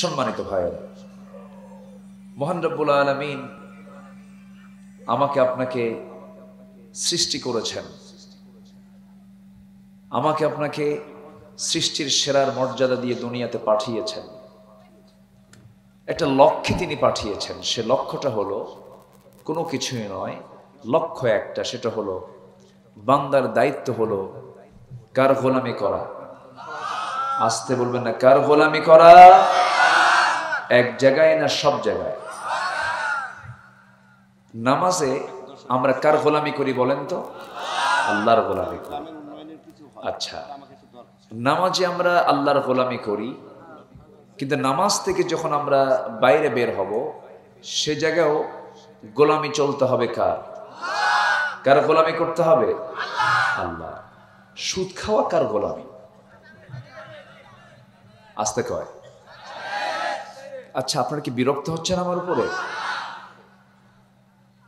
সম্মানিত ভাইয়েরা, মহান রব্বুল আলামিন আমাকে আপনাকে সৃষ্টি করেছেন, আমাকে আপনাকে সৃষ্টির সেরার মর্যাদা দিয়ে দুনিয়াতে পাঠিয়েছেন। একটা লক্ষ্যে তিনি পাঠিয়েছেন। সে লক্ষ্যটা হলো কোনো কিছুই নয়, লক্ষ্য একটা, সেটা হলো বান্দার দায়িত্ব হলো কার গোলামি করা। আসতে বলবেন না, কার গোলামি করা? এক জায়গায় না সব জায়গায়? নামাজে আমরা কার গোলামি করি বলেন তো? আল্লাহর গোলামি করি। আচ্ছা, নামাজে আমরা আল্লাহর গোলামি করি, কিন্তু নামাজ থেকে যখন আমরা বাইরে বের হব সে জায়গায়ও গোলামি চলতে হবে কার? কার গোলামি করতে হবে? আল্লাহ। সুদ খাওয়া কার গোলামি? আসতে কয়। আচ্ছা, আপনারা কি বিরক্ত হচ্ছেন আমার উপরে?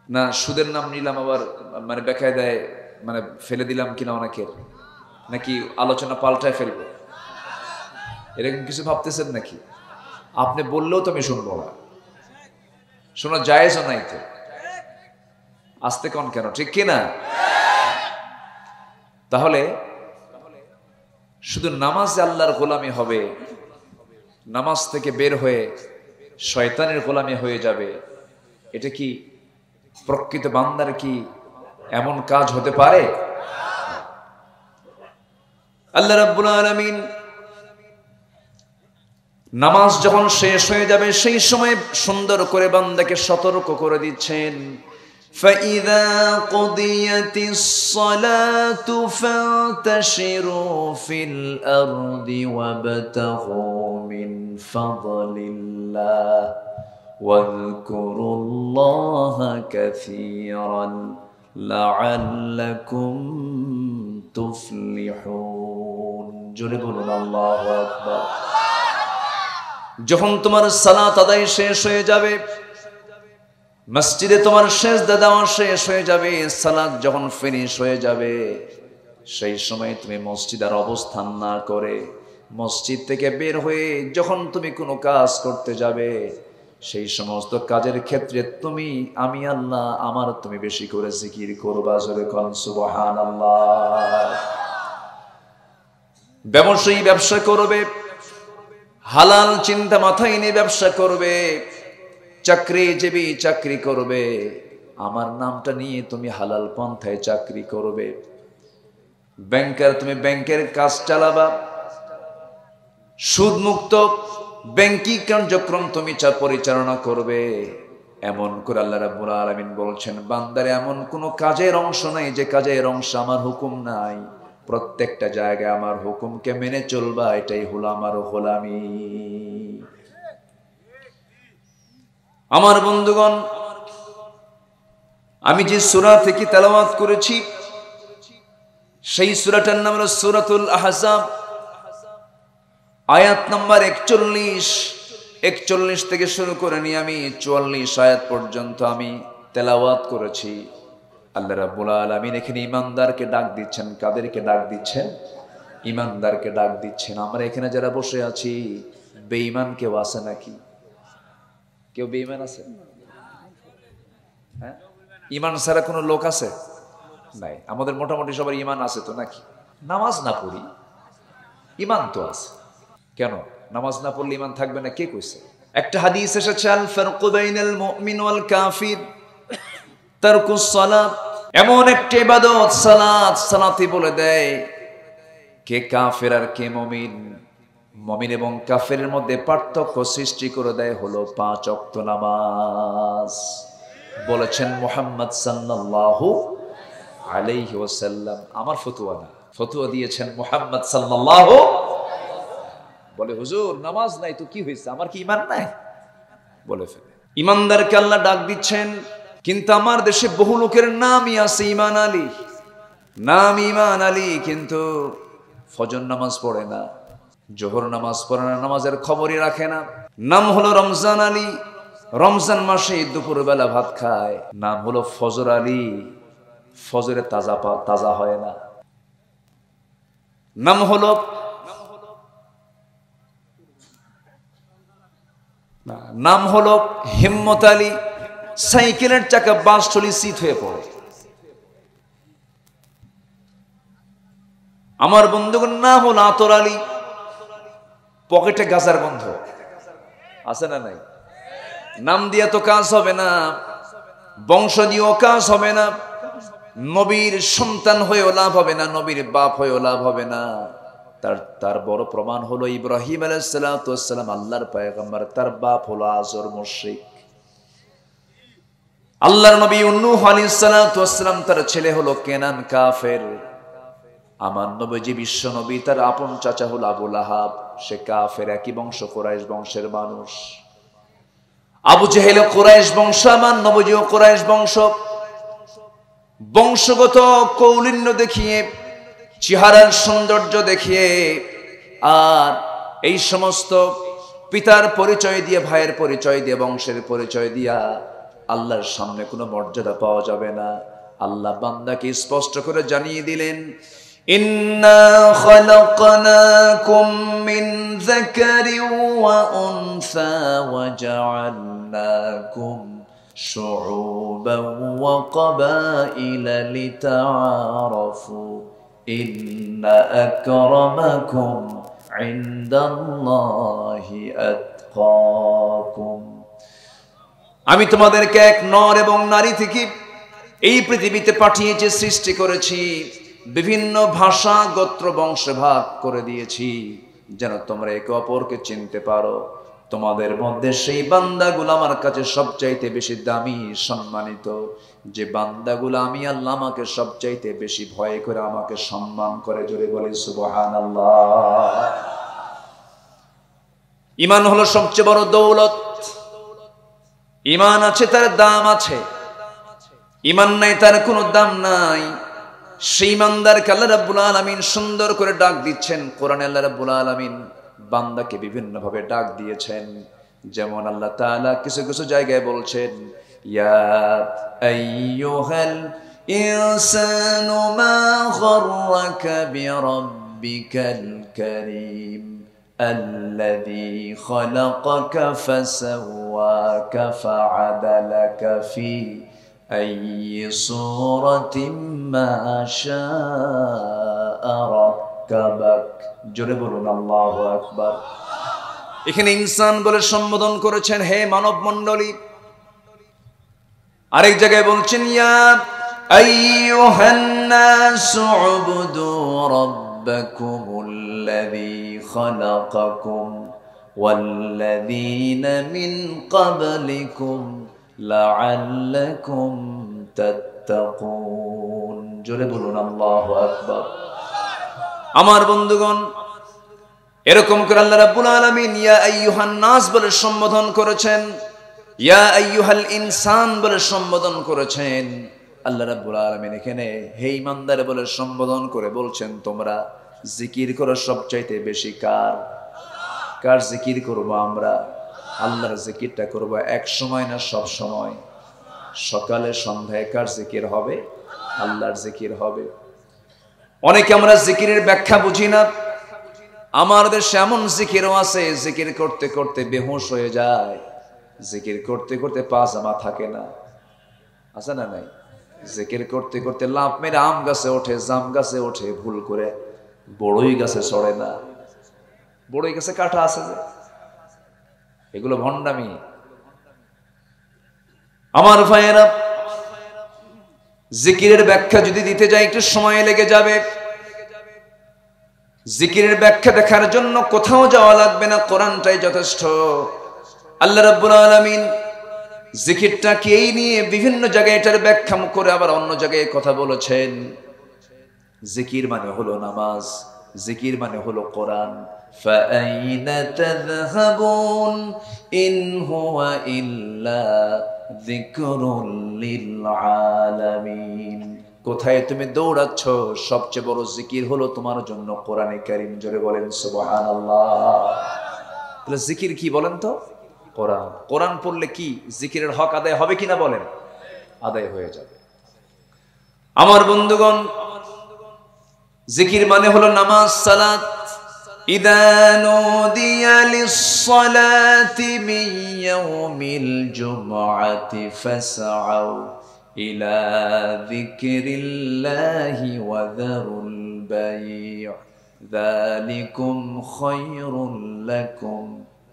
না সুদের নাম নিলাম আবার মানে বেকায়দায় মানে ফেলে দিলাম কিনা অনেকের, নাকি আলোচনা পাল্টায় ফেলবো, এরকম কিছু ভাবতেছেন নাকি? আপনি বললেও তো আমি শুনবো না, শোনা জায়েজও নাই তো। আসতে কোন কেন, ঠিক কিনা? তাহলে শুধু নামাজে আল্লাহর গোলামি হবে, নামাজ থেকে বের হয়ে শয়তানের গোলামি হয়ে যাবে, এটা কি প্রকৃত বান্দার কি এমন কাজ হতে পারে? আল্লাহ রাব্বুল আলামিন নামাজ যখন শেষ হয়ে যাবে সেই সময় সুন্দর করে বান্দাকে সতর্ক করে দিচ্ছেন, فَإِذَا قُضِيَتِ الصَّلَاةُ فَانتَشِرُوا فِي الْأَرْضِ وَابْتَغُوا مِنْ فَضْلِ اللَّهِ وَاذْكُرُوا اللَّهَ كَثِيرًا لَعَلَّكُمْ تُفْلِحُونَ। জোরে বলুন আল্লাহু আকবার। যখন তোমার সালাত আদায় শেষ হয়ে যাবে, মসজিদে তোমার সেজদা দেওয়া শেষ হয়ে যাবে, সালাত যখন ফিনিশ হয়ে যাবে, সেই সময় তুমি মসজিদ আর অবস্থান না করে মসজিদ থেকে বের হয়ে যখন তুমি কোনো কাজ করতে যাবে, সেই সমস্ত কাজের ক্ষেত্রে তুমি আমি আল্লাহ আমার তুমি বেশি করে জিকির করবা। জোরে কোন সুবহানাল্লাহ। ব্যবসায়ী ব্যবসা করবে, হালাল চিন্তা মাথায় নিয়ে ব্যবসা করবে, চাকরিজীবী চাকরি করবে, আমার নামটা নিয়ে তুমি হালাল পন্থায় চাকরি করবে। ব্যাংকার, তুমি ব্যাংকের কাজ চালাবা, সুদমুক্ত ব্যাংকিং কার্যক্রম তুমি পরিচালনা করবে। এমন করে আল্লাহ রাব্বুল আলামিন বলছেন, বান্দারে এমন কোনো কাজের অংশ নাই যে কাজের অংশ আমার হুকুম নাই, প্রত্যেকটা জায়গায় আমার হুকুমকে মেনে চলবা, এটাই হলো আমার গোলামি। আমার বন্ধুগণ, আমি যে সূরা থেকে তেলাওয়াত করেছি সেই সূরাটার নাম হলো সূরাতুল আহজাব, আয়াত নাম্বার 41 থেকে শুরু করে নিয়ে আমি 44 আয়াত পর্যন্ত আমি তেলাওয়াত করেছি। আল্লাহ রাব্বুল আলামিন এখানে ঈমানদারকে ডাক দিচ্ছেন। কাদেরকে ডাক দিচ্ছেন? ঈমানদারকে ডাক দিচ্ছেন। আমরা এখানে যারা বসে আছি, বেঈমান কেউ আছে নাকি? কেউ বেঈমান আছে? হ্যাঁ, ঈমান ছাড়া কোনো লোক আছে? নাই। আমাদের মোটামুটি সবার ঈমান আছে তো নাকি? নামাজ না পড়ি, ঈমান তো আছে। কেন নামাজ না পড়লে ঈমান থাকবে না? কে কইছে? একটা হাদিস এসেছে, আল ফারকু বাইনাল মুমিন ওয়াল কাফির তারকুস সালাত। এমন একটা ইবাদত সালাত, সালাতই বলে দেয় কে কাফের আর কে মুমিন। মুমিন এবং কাফেরের মধ্যে পার্থক্য সৃষ্টি করে দেয় হলো 5 ওয়াক্ত নামাজ। বলেছেন মুহাম্মদ সাল্লাল্লাহু আলাইহি ওয়াসাল্লাম। আমার ফতোয়া না, ফতোয়া দিয়েছেন মুহাম্মদ সাল্লাল্লাহু। বলে হুজুর নামাজ নাই তো কি হয়েছে, আমার কি ঈমান নাই? বলে ফেলে। ঈমানদারকে আল্লাহ ডাক দিচ্ছেন, কিন্তু আমার দেশে বহু লোকের নামই আছে ঈমান আলী, নাম ঈমান আলী, কিন্তু ফজর নামাজ পড়ে না, জোহর নামাজ পড়ে না, নামাজের খবরই রাখে না। নাম হলো রমজান আলী, রমজান মাসে দুপুরবেলা ভাত খায়। নাম হলো ফজর আলী, ফজরে তাজা হয় না। নাম হলো না, নাম হলো হিম্মত আলী। সাইকেলের চাকা বাসটলি সিট হয়ে পড়ে। আমার বন্ধুগণ নাম হলো আতর আলী, পকেটে গাজার গন্ধ আছে না নাই? নাম দিয়ে তো কাজ হবে না, বংশ দিয়েও কাজ হবে না, নবীর সন্তান হয়েও লাভ হবে না, নবীর বাপ হয়েও লাভ হবে না। তার বড় প্রমাণ হলো ইব্রাহিম আলাইহিস সালাতু ওয়াস সালাম, আল্লাহর পয়গম্বর, তার বাপ হলো আজর মুশরিক। আল্লাহর নবী নূহ আলাইহিস সালাতু ওয়াস সালাম, তার ছেলে হলো কেনান কাফের। আমার নবীজি বিশ্ব নবী, তার আপন চাচা হলো আবু লাহাব, সে কাফের, একই বংশ, কুরাইশ বংশের মানুষ। আবু জেহেল কুরাইশ বংশ, আমার নবীজিও কুরাইশ বংশ। বংশগত কৌলিন্য দেখিয়ে, চেহারার সৌন্দর্য দেখিয়ে, আর এই সমস্ত পিতার পরিচয় দিয়ে, ভাইয়ের পরিচয় দিয়ে, বংশের পরিচয় দিয়া আল্লাহর সামনে কোনো মর্যাদা পাওয়া যাবে না। আল্লাহ বান্দাকে স্পষ্ট করে জানিয়ে দিলেন, ইন্না খালাকনাকুম মিন যাকারিন ওয়া উনসা ওয়া জাআলনাকুম শুউবান ওয়া ক্বাবাইলা লিতাআরাফু ইন্না আকরামাকুম ইনদাল্লাহি আতকাকুম। আমি তোমাদেরকে এক নর এবং নারী থেকে এই পৃথিবীতে পাঠিয়েছি, সৃষ্টি করেছি, বিভিন্ন ভাষা, গোত্র, বংশে ভাগ করে দিয়েছি, যেন তোমরা একে অপরকে চিনতে পারো। তোমাদের মধ্যে সেই বান্দাগুলো আমার কাছে সবচাইতে বেশি দামি, সম্মানিত, যে বান্দাগুলো আমি আল্লাহ আমাকে সবচাইতে বেশি ভয় করে, আমাকে সম্মান করে। জোরে বলে সুবহানাল্লাহ। ঈমান হলো সবচেয়ে বড় দৌলত। ঈমান আছে, তার দাম আছে। ঈমান নাই, তার কোনো দাম নাই। সেই ইমানদারকে আল্লাহ রাব্বুল আলামিন সুন্দর করে ডাক দিচ্ছেন। কোরআনে আল্লাহ রাব্বুল আলামিন বান্দাকে বিভিন্ন ভাবে ডাক দিয়েছেন। যেমন আল্লাহ তাআলা কিছু কিছু জায়গায় বলছেন, ইয়া আইয়ুহাল ইনসানু মা গাররাকা বিরাব্বিকাল কারীম আল্লাযী খালাকাকা ফাসাওয়াকা ফাআদালাকা ফি আইয়ি সূরাতিন মা শাআ রাক্কাবাক। জোরে বলুন আল্লাহু আকবার। এখানে ইনসান বলে সম্বোধন করেছেন, হে মানব মণ্ডলী। আরেক জায়গায় বলছেন, ইয়া আইয়ুহান নাসু উবুদু রাব্বাকুমুল্লাযী খালাকাকুম ওয়াল্লাযীনা মিন ক্বাবলিকুম লাআল্লাকুম তাত্তাকুন। জোরে বলুন আল্লাহু আকবার। আমার বন্ধুগণ, এরকম করে আল্লাহ রাব্বুল আলামিন ইয়া আইয়ুহান নাস বলে সম্বোধন করেছেন, ইয়া আইয়ুহাল ইনসান বলে সম্বোধন করেছেন। আল্লাহ রাব্বুল আলামিন এখানে হে ঈমানদার বলে সম্বোধন করে বলছেন, তোমরা জিকির করো সবচাইতে বেশি কার? কার জিকির করব আমরা? আল্লাহর জিকিরটা করব এক সময় না সব সময়? সকালে সন্ধ্যায় কার জিকির হবে? আল্লাহর জিকির হবে। অনেকে আমরা জিকিরের ব্যাখ্যা বুঝি না। আমার দেশে এমন জিকিরও আছে, জিকির করতে করতে বেহুশ হয়ে যায়, জিকির করতে করতে পাজামা থাকে না, আছে না নাই? জিকির করতে করতে লাফ মেরে আম গাছে ওঠে, জাম গাছে ওঠে, ভুল করে বড়ই গাছে চড়ে না। বড়ই গাছে কাঁটা আছে যে, এগুলো ভণ্ডামি। আমার ভাইয়েরা, জিকিরের ব্যাখ্যা যদি দিতে যাই একটু সময় লেগে যাবে। জিকিরের ব্যাখ্যা দেখার জন্য কোথাও যাওয়া লাগবে না, কোরআনটাই যথেষ্ট। আল্লাহ রাব্বুল আলামিন জিকিরটাকে এই নিয়ে বিভিন্ন জায়গায় এটার ব্যাখ্যা করে আবার অন্য জায়গায় কথা বলেছেন। জিকির মানে হলো নামাজ, জিকির মানে হলো কোরআন। ফাআইনা তাযহাবুন ইন হুয়া ইল্লা যিকরুল লিল আলামিন। কোথায় তুমি দৌড়াচ্ছ? সবচেয়ে বড় জিকির হলো তোমার জন্য কোরআনে কারীম। জোরে বলেন সুবহানাল্লাহ। তাহলে জিকির কি বলেন তো? কোরআন। কোরআন পড়লে কি জিকিরের হক আদায় হবে কিনা বলেন? আদায় হয়ে যাবে। আমার বন্ধুগণ, জিকির মানে হলো নামাজ, সালাত। إذا نودي للصلاة من يوم الجمعة فاسعوا إلى ذكر الله وذروا البيع ذلكم خير لكم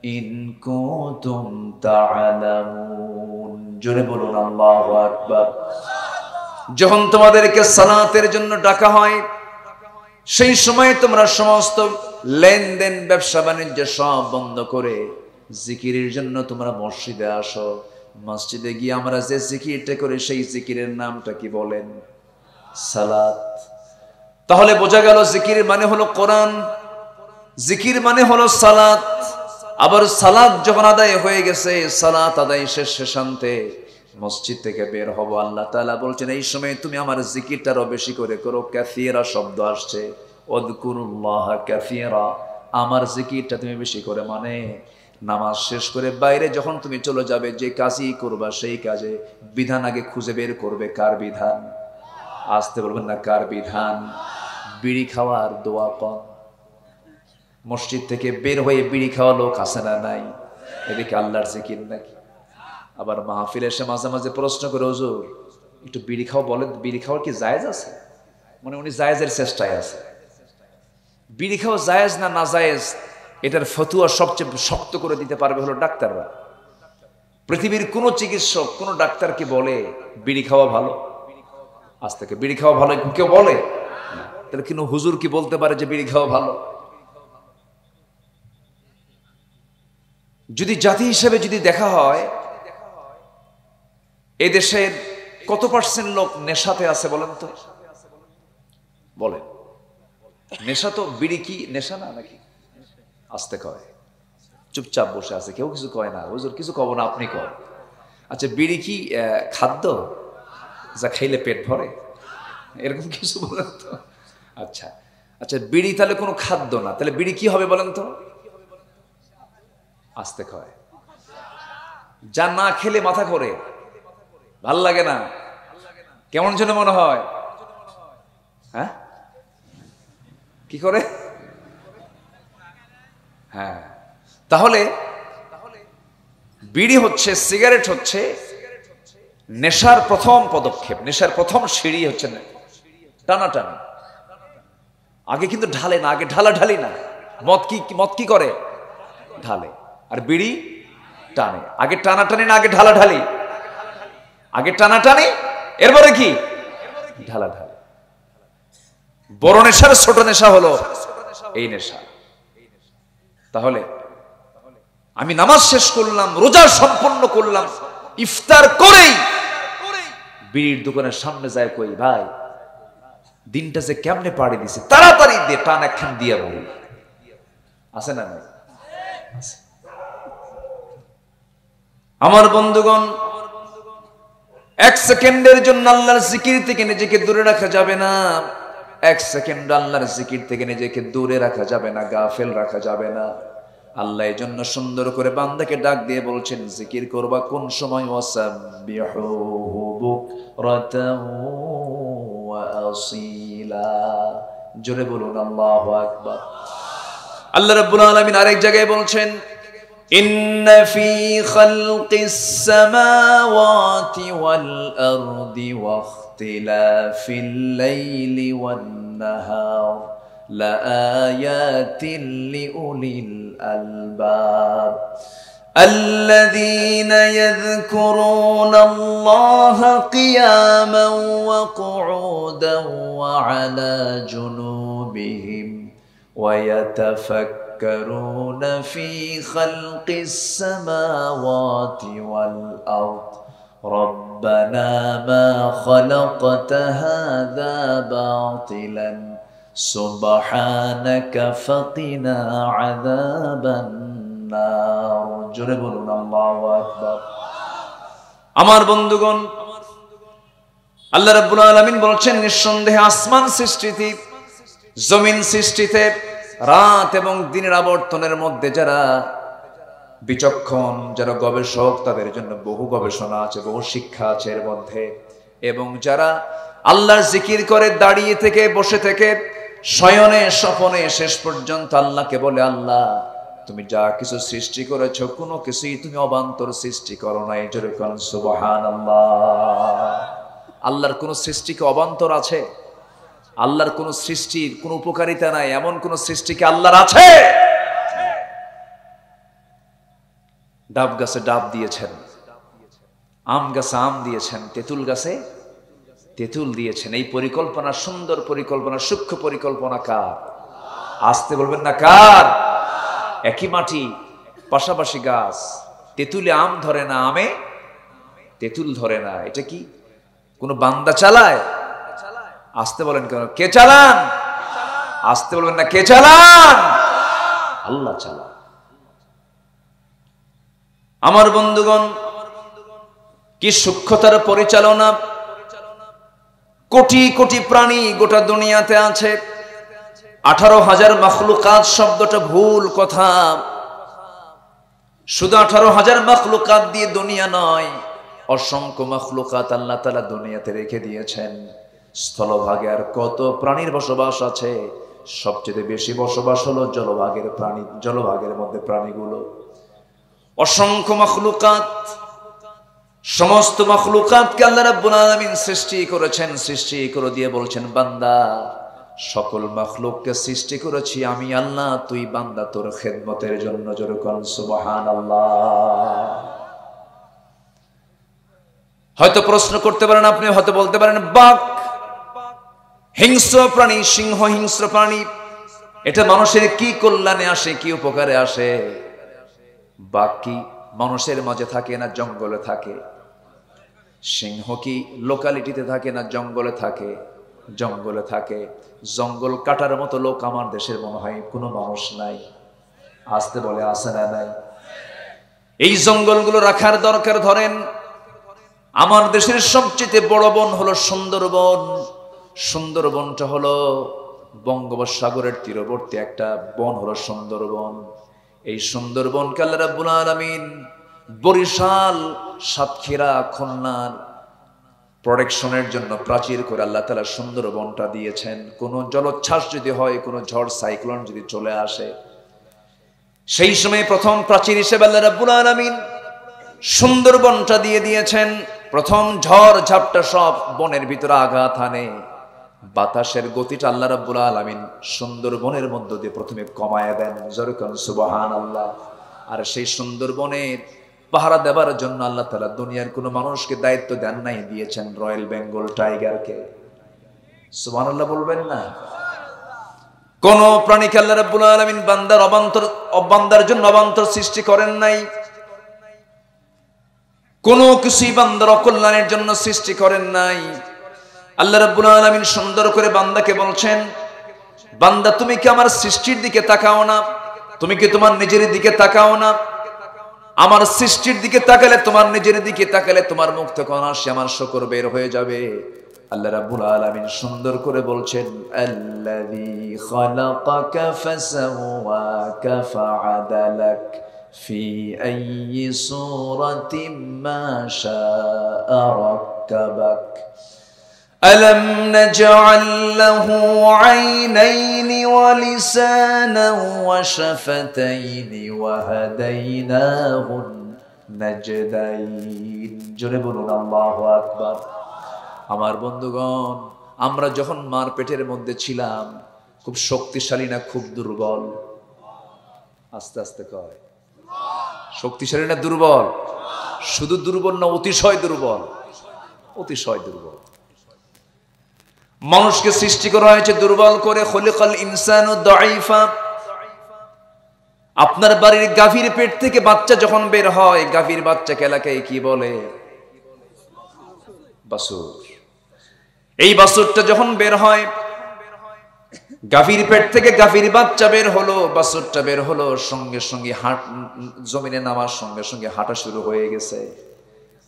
إن كنتم تعلمون জোরে বলুন আল্লাহু আকবার। যখন তোমাদেরকে সালাতের জন্য ডাকা হয় সেই সময় তোমরা সমস্ত লেনদেন ব্যবসা বাণিজ্য সব বন্ধ করে জিকিরের জন্য তোমরা মসজিদে আসো। মসজিদে গিয়ে আমরা যে জিকিরটা করি সেই জিকিরের নামটা কি বলেন? সালাত। তাহলে বোঝা গেল জিকির মানে হলো কোরআন, জিকির মানে হলো সালাত। আবার সালাত যখন আদায় হয়ে গেছে, সালাত আদায় শেষান্তে মসজিদ থেকে বের হব, আল্লাহ তাআলা বলছেন এই সময় তুমি আমার জিকিরটা আরো বেশি করে করো। কাসীরা শব্দ আসছে, ওয়াযকুরুল্লাহ কাসীরা, আমার জিকিরটা তুমি বেশি করে, মানে নামাজ শেষ করে বাইরে যখন তুমি চলে যাবে যে কাজই করবা সেই কাজে বিধান আগে খুঁজে বের করবে। কার বিধান? আসতে বলবেন না, কার বিধান? বিড়ি খাওয়ার দোয়া কম। মসজিদ থেকে বের হয়ে বিড়ি খাওয়া লোক আছে না নাই? এদিকে আল্লাহর জিকির নাকি? আবার মাহফিলে এসে মাঝে মাঝে প্রশ্ন করে, হুজুর একটু বিড়ি খাওয়া বলেন, বিড়ি খাওয়ার কি জায়েজ আছে? মানে উনি জায়েজের চেষ্টায় আছে। বিড়ি খাওয়া জায়েজ না না জায়েজ এটার ফতুয়া সবচেয়ে শক্ত করে দিতে পারবে হলো ডাক্তাররা। পৃথিবীর কোন চিকিৎসক কোন ডাক্তার কি বলে বিড়ি খাওয়া ভালো? আজ থেকে বিড়ি খাওয়া ভালো কেউ বলে? তাহলে কিন্তু হুজুর কি বলতে পারে যে বিড়ি খাওয়া ভালো? যদি জাতি হিসেবে যদি দেখা হয় এই দেশের কত পার্সেন্ট লোক নেশাতে আছে বলেন তো? বলেন, নেশা তো বিড়ি কি নেশা না নাকি? আসতে কয়, চুপচাপ বসে আছে, কেউ কিছু কয় না। হুজুর কিছু কব না, আপনি কয়। আচ্ছা, বিড়ি কি খাদ্য যা খাইলে পেট ভরে? এরকম কিছু বলেন তো। আচ্ছা আচ্ছা, বিড়ি তাহলে কোনো খাদ্য না, তাহলে বিড়ি কি হবে বলেন তো? আসতে কয়, যা না খেলে মাথা করে, ভাল লাগে না, কেমন যেন মনে হয়। হ্যাঁ, কি করে? হ্যাঁ, তাহলে বিড়ি হচ্ছে, সিগারেট হচ্ছে নেশার প্রথম পদক্ষেপ, নেশার প্রথম সিঁড়ি হচ্ছে টানাটানি। আগে কিন্তু ঢালে না, আগে ঢালাঢালি না। মদ কি করে? ঢালে। আর বিড়ি টানে। আগে টানাটানি না আগে ঢালাঢালি? আগে টানাটানি, এরপরে কি? ঢালাঢালি। বড় নেশার ছোট নেশা হলো এই নেশা। তাহলে আমি নামাজ শেষ করলাম, রোজা সম্পন্ন করলাম, ইফতার করেই বিড়ির দোকানের সামনে যায় কই, ভাই দিনটা যে কেমনে পাড়ি দিছে, তাড়াতাড়ি দিয়ে টান একখান দিয়া বলি। আছে না নাই? আমার বন্ধুগণ, এক সেকেন্ডের জন্য আল্লাহর জিকির থেকে নিজেকে দূরে রাখা যাবে না। এক সেকেন্ড আল্লাহর জিকির থেকে নিজেকে দূরে রাখা যাবে না, গাফেল রাখা যাবে না। আল্লাহ এই জন্য সুন্দর করে বান্দাকে ডাক দিয়ে বলছেন জিকির করবা কোন সময়? ওয়াসাব্বিহুহু বুকরাতাও ওয়া আসীলা। জোরে বলুন আল্লাহু আকবার। আল্লাহ রাব্বুল আলামিন আরেক জায়গায় বলছেন ইন্না ফি খালকিস সামাওয়াতি ওয়াল আরদি ওয়া ইখতিলাফিল লাইলি ওয়ান নাহার لآيات لأولي الألباب الذين يذكرون الله قياما وقعودا وعلى جنوبهم ويتفكرون في خلق السماوات والأرض ربنا ما خلقت هذا باطلا سبحانك فقنا عذاب النار জোরে বলুন আল্লাহু আকবার। আমার বন্ধুগণ, আল্লাহ রাব্বুল আলামিন বলেন নিঃসন্দেহে আসমান সৃষ্টিতে, জমিন সৃষ্টিতে, রাত এবং দিনের আবর্তনের মধ্যে যারা বিচক্ষণ, যারা গবেষক, তাদের জন্য বহু গবেষণা আছে, বহু শিক্ষা আছে এর মধ্যে। এবং যারা আল্লাহর জিকির করে দাঁড়িয়ে থেকে, বসে থেকে, শয়নে স্বপনে শেষ পর্যন্ত আল্লাহকে বলে, আল্লাহ তুমি যা কিছু সৃষ্টি করেছো কোনো কিছুই তুমি অবান্তর সৃষ্টি করো নাই। জোরে কোন সুবহানাল্লাহ। আল্লাহর কোন সৃষ্টিকে অবান্তর আছে? আল্লাহর কোন সৃষ্টির কোন উপকারিতা নাই এমন কোন সৃষ্টিকে আল্লাহর আছে? ডাব গাছে ডাব দিয়েছেন, আম গাছে আম দিয়েছেন, তেঁতুল গাছে তেঁতুল দিয়েছেন। এই পরিকল্পনা, সুন্দর পরিকল্পনা, সূক্ষ্ম পরিকল্পনা কার? আসতে বলবেন না কার? একই মাটি, পাশাপাশি গাছ, তেঁতুলে আম ধরে না, আমে তেঁতুল ধরে না। এটা কি কোন বান্দা চালায়? আসতে বলেন কেন? কে চালান? আসতে বলবেন না কে চালান? আল্লাহ চালান। আমার বন্ধুগণ, কি সূক্ষ্মতার পরিচালনা! কোটি কোটি প্রাণী গোটা দুনিয়াতে আছে। 18,000 মাখলুকাত শব্দটা ভুল কথা। শুধু 18,000 মাখলুকাত দিয়ে দুনিয়া নয়, অসংখ্য মাখলুকাত আল্লাহ তাআলা দুনিয়াতে রেখে দিয়েছেন। স্থলভাগে আর কত প্রাণীর বসবাস আছে? সবচেয়ে বেশি বসবাস হলো জলভাগের প্রাণী, জলভাগের মধ্যে প্রাণীগুলো। অসংখ্য মাখলুকাত, সমস্ত মাখলুকাতকে আল্লাহ রাব্বুল আলামিন সৃষ্টি করেছেন। সৃষ্টি করে দিয়ে বলছেন, বান্দা সকল মাখলুককে সৃষ্টি করেছি আমি আল্লাহ, তুই বান্দা তোর খেদমতের জন্য। জোরে কোন সুবহানাল্লাহ। হয়তো প্রশ্ন করতে পারেন আপনি, হয়তো বলতে পারেন বাঘ হিংস্র প্রাণী, সিংহ হিংস্র প্রাণী, এটা মানুষের কি কল্যাণে আসে, কি উপকারে আসে? বাঘ কি মানুষের মাঝে থাকে না জঙ্গলে থাকে? সিংহ কি লোকালিটিতে থাকে না জঙ্গলে থাকে? জঙ্গলে থাকে। জঙ্গল কাটার মতো লোক আমার দেশের মনে হয় কোনো মানুষ নাই। আসতে বলে আছে না নাই? এই জঙ্গলগুলো রাখার দরকার। ধরেন আমার দেশের সবচেয়ে বড় বন হলো সুন্দরবন। সুন্দরবনটা হলো বঙ্গোপসাগরের তীরবর্তী একটা বন, হলো সুন্দরবন। এই সুন্দরবনকে আল্লাহ রাব্বুল আলামিন বরিশাল, সাতক্ষীরা, খুলনার প্রোটেকশনের জন্য প্রাচীর করে আল্লাহ তাআলা সুন্দরবনটা দিয়েছেন। কোন জলোচ্ছ্বাস যদি হয়, কোন ঝড় সাইক্লোন যদি চলে আসে, সেই সময় প্রথম প্রাচীর হিসেবে আল্লাহ রাব্বুল আলামিন সুন্দরবনটা দিয়ে দিয়েছেন। প্রথম ঝড় ঝাপটা সব বনের ভিতরে আঘাত হানে। বাতাসের গতিটা আল্লাহ রাব্বুল আলামিন সুন্দরবনের মধ্য দিয়ে প্রথমে কমায় দেন। জোরে কোন সুবহানাল্লাহ। আর সেই সুন্দরবনের পাহারা দেবার জন্য আল্লাহ তাআলা দুনিয়ার কোনো মানুষকে দায়িত্ব দেন নাই, দিয়েছেন রয়্যাল বেঙ্গল টাইগারকে। সুবহানাল্লাহ বলবেন না? কোন প্রাণীকে আল্লাহ রাব্বুল আলামিন বান্দার জন্য অবান্তর সৃষ্টি করেন নাই। কোন কিছুই বান্দার অকল্যাণের জন্য সৃষ্টি করেন নাই। আল্লাহ রাব্বুল আলামিন সুন্দর করে বান্দাকে বলছেন, বান্দা তুমি কি আমার সৃষ্টির দিকে তাকাও না? তুমি কি তোমার নিজের দিকে তাকাও না? আমার সৃষ্টির দিকে তাকালে, তোমার নিজের দিকে তাকালে তোমার মুখ থেকে অনায়াসে আমার শুকর বের হয়ে যাবে। আল্লাহ রাব্বুল আলামিন সুন্দর করে বলছেন, আল্লাযী খালাকাকা ফাসাওয়াকা ফাআদালাক ফি আইয়ি সূরাতিন মা শাআ রাক্কাবাক ألم نجعل له عينين ولسانا وشفتين وهديناه النجدين জোরে বলুন আল্লাহু আকবার। আমার বন্ধুগণ, আমরা যখন মার পেটের মধ্যে ছিলাম খুব শক্তিশালী না খুব দুর্বল? আস্তে আস্তে কয়, শক্তিশালী না দুর্বল? শুধু দুর্বল না, অতিশয় দুর্বল। অতিশয় দুর্বল। মানুষকে সৃষ্টি করা হয়েছে দুর্বল করে। খলিকাল ইনসানু দাঈফা। আপনার বাড়ির গাভীর পেট থেকে বাচ্চা যখন বের হয়, গাভীর বাচ্চাকে এলাকায় কি বলে? বাছুর। এই বাছুরটা যখন বের হয়, গাভীর পেট থেকে গাভীর বাচ্চা বের হলো, বাছুরটা বের হলো, সঙ্গে সঙ্গে জমিনে নামার সঙ্গে সঙ্গে হাঁটা শুরু হয়ে গেছে।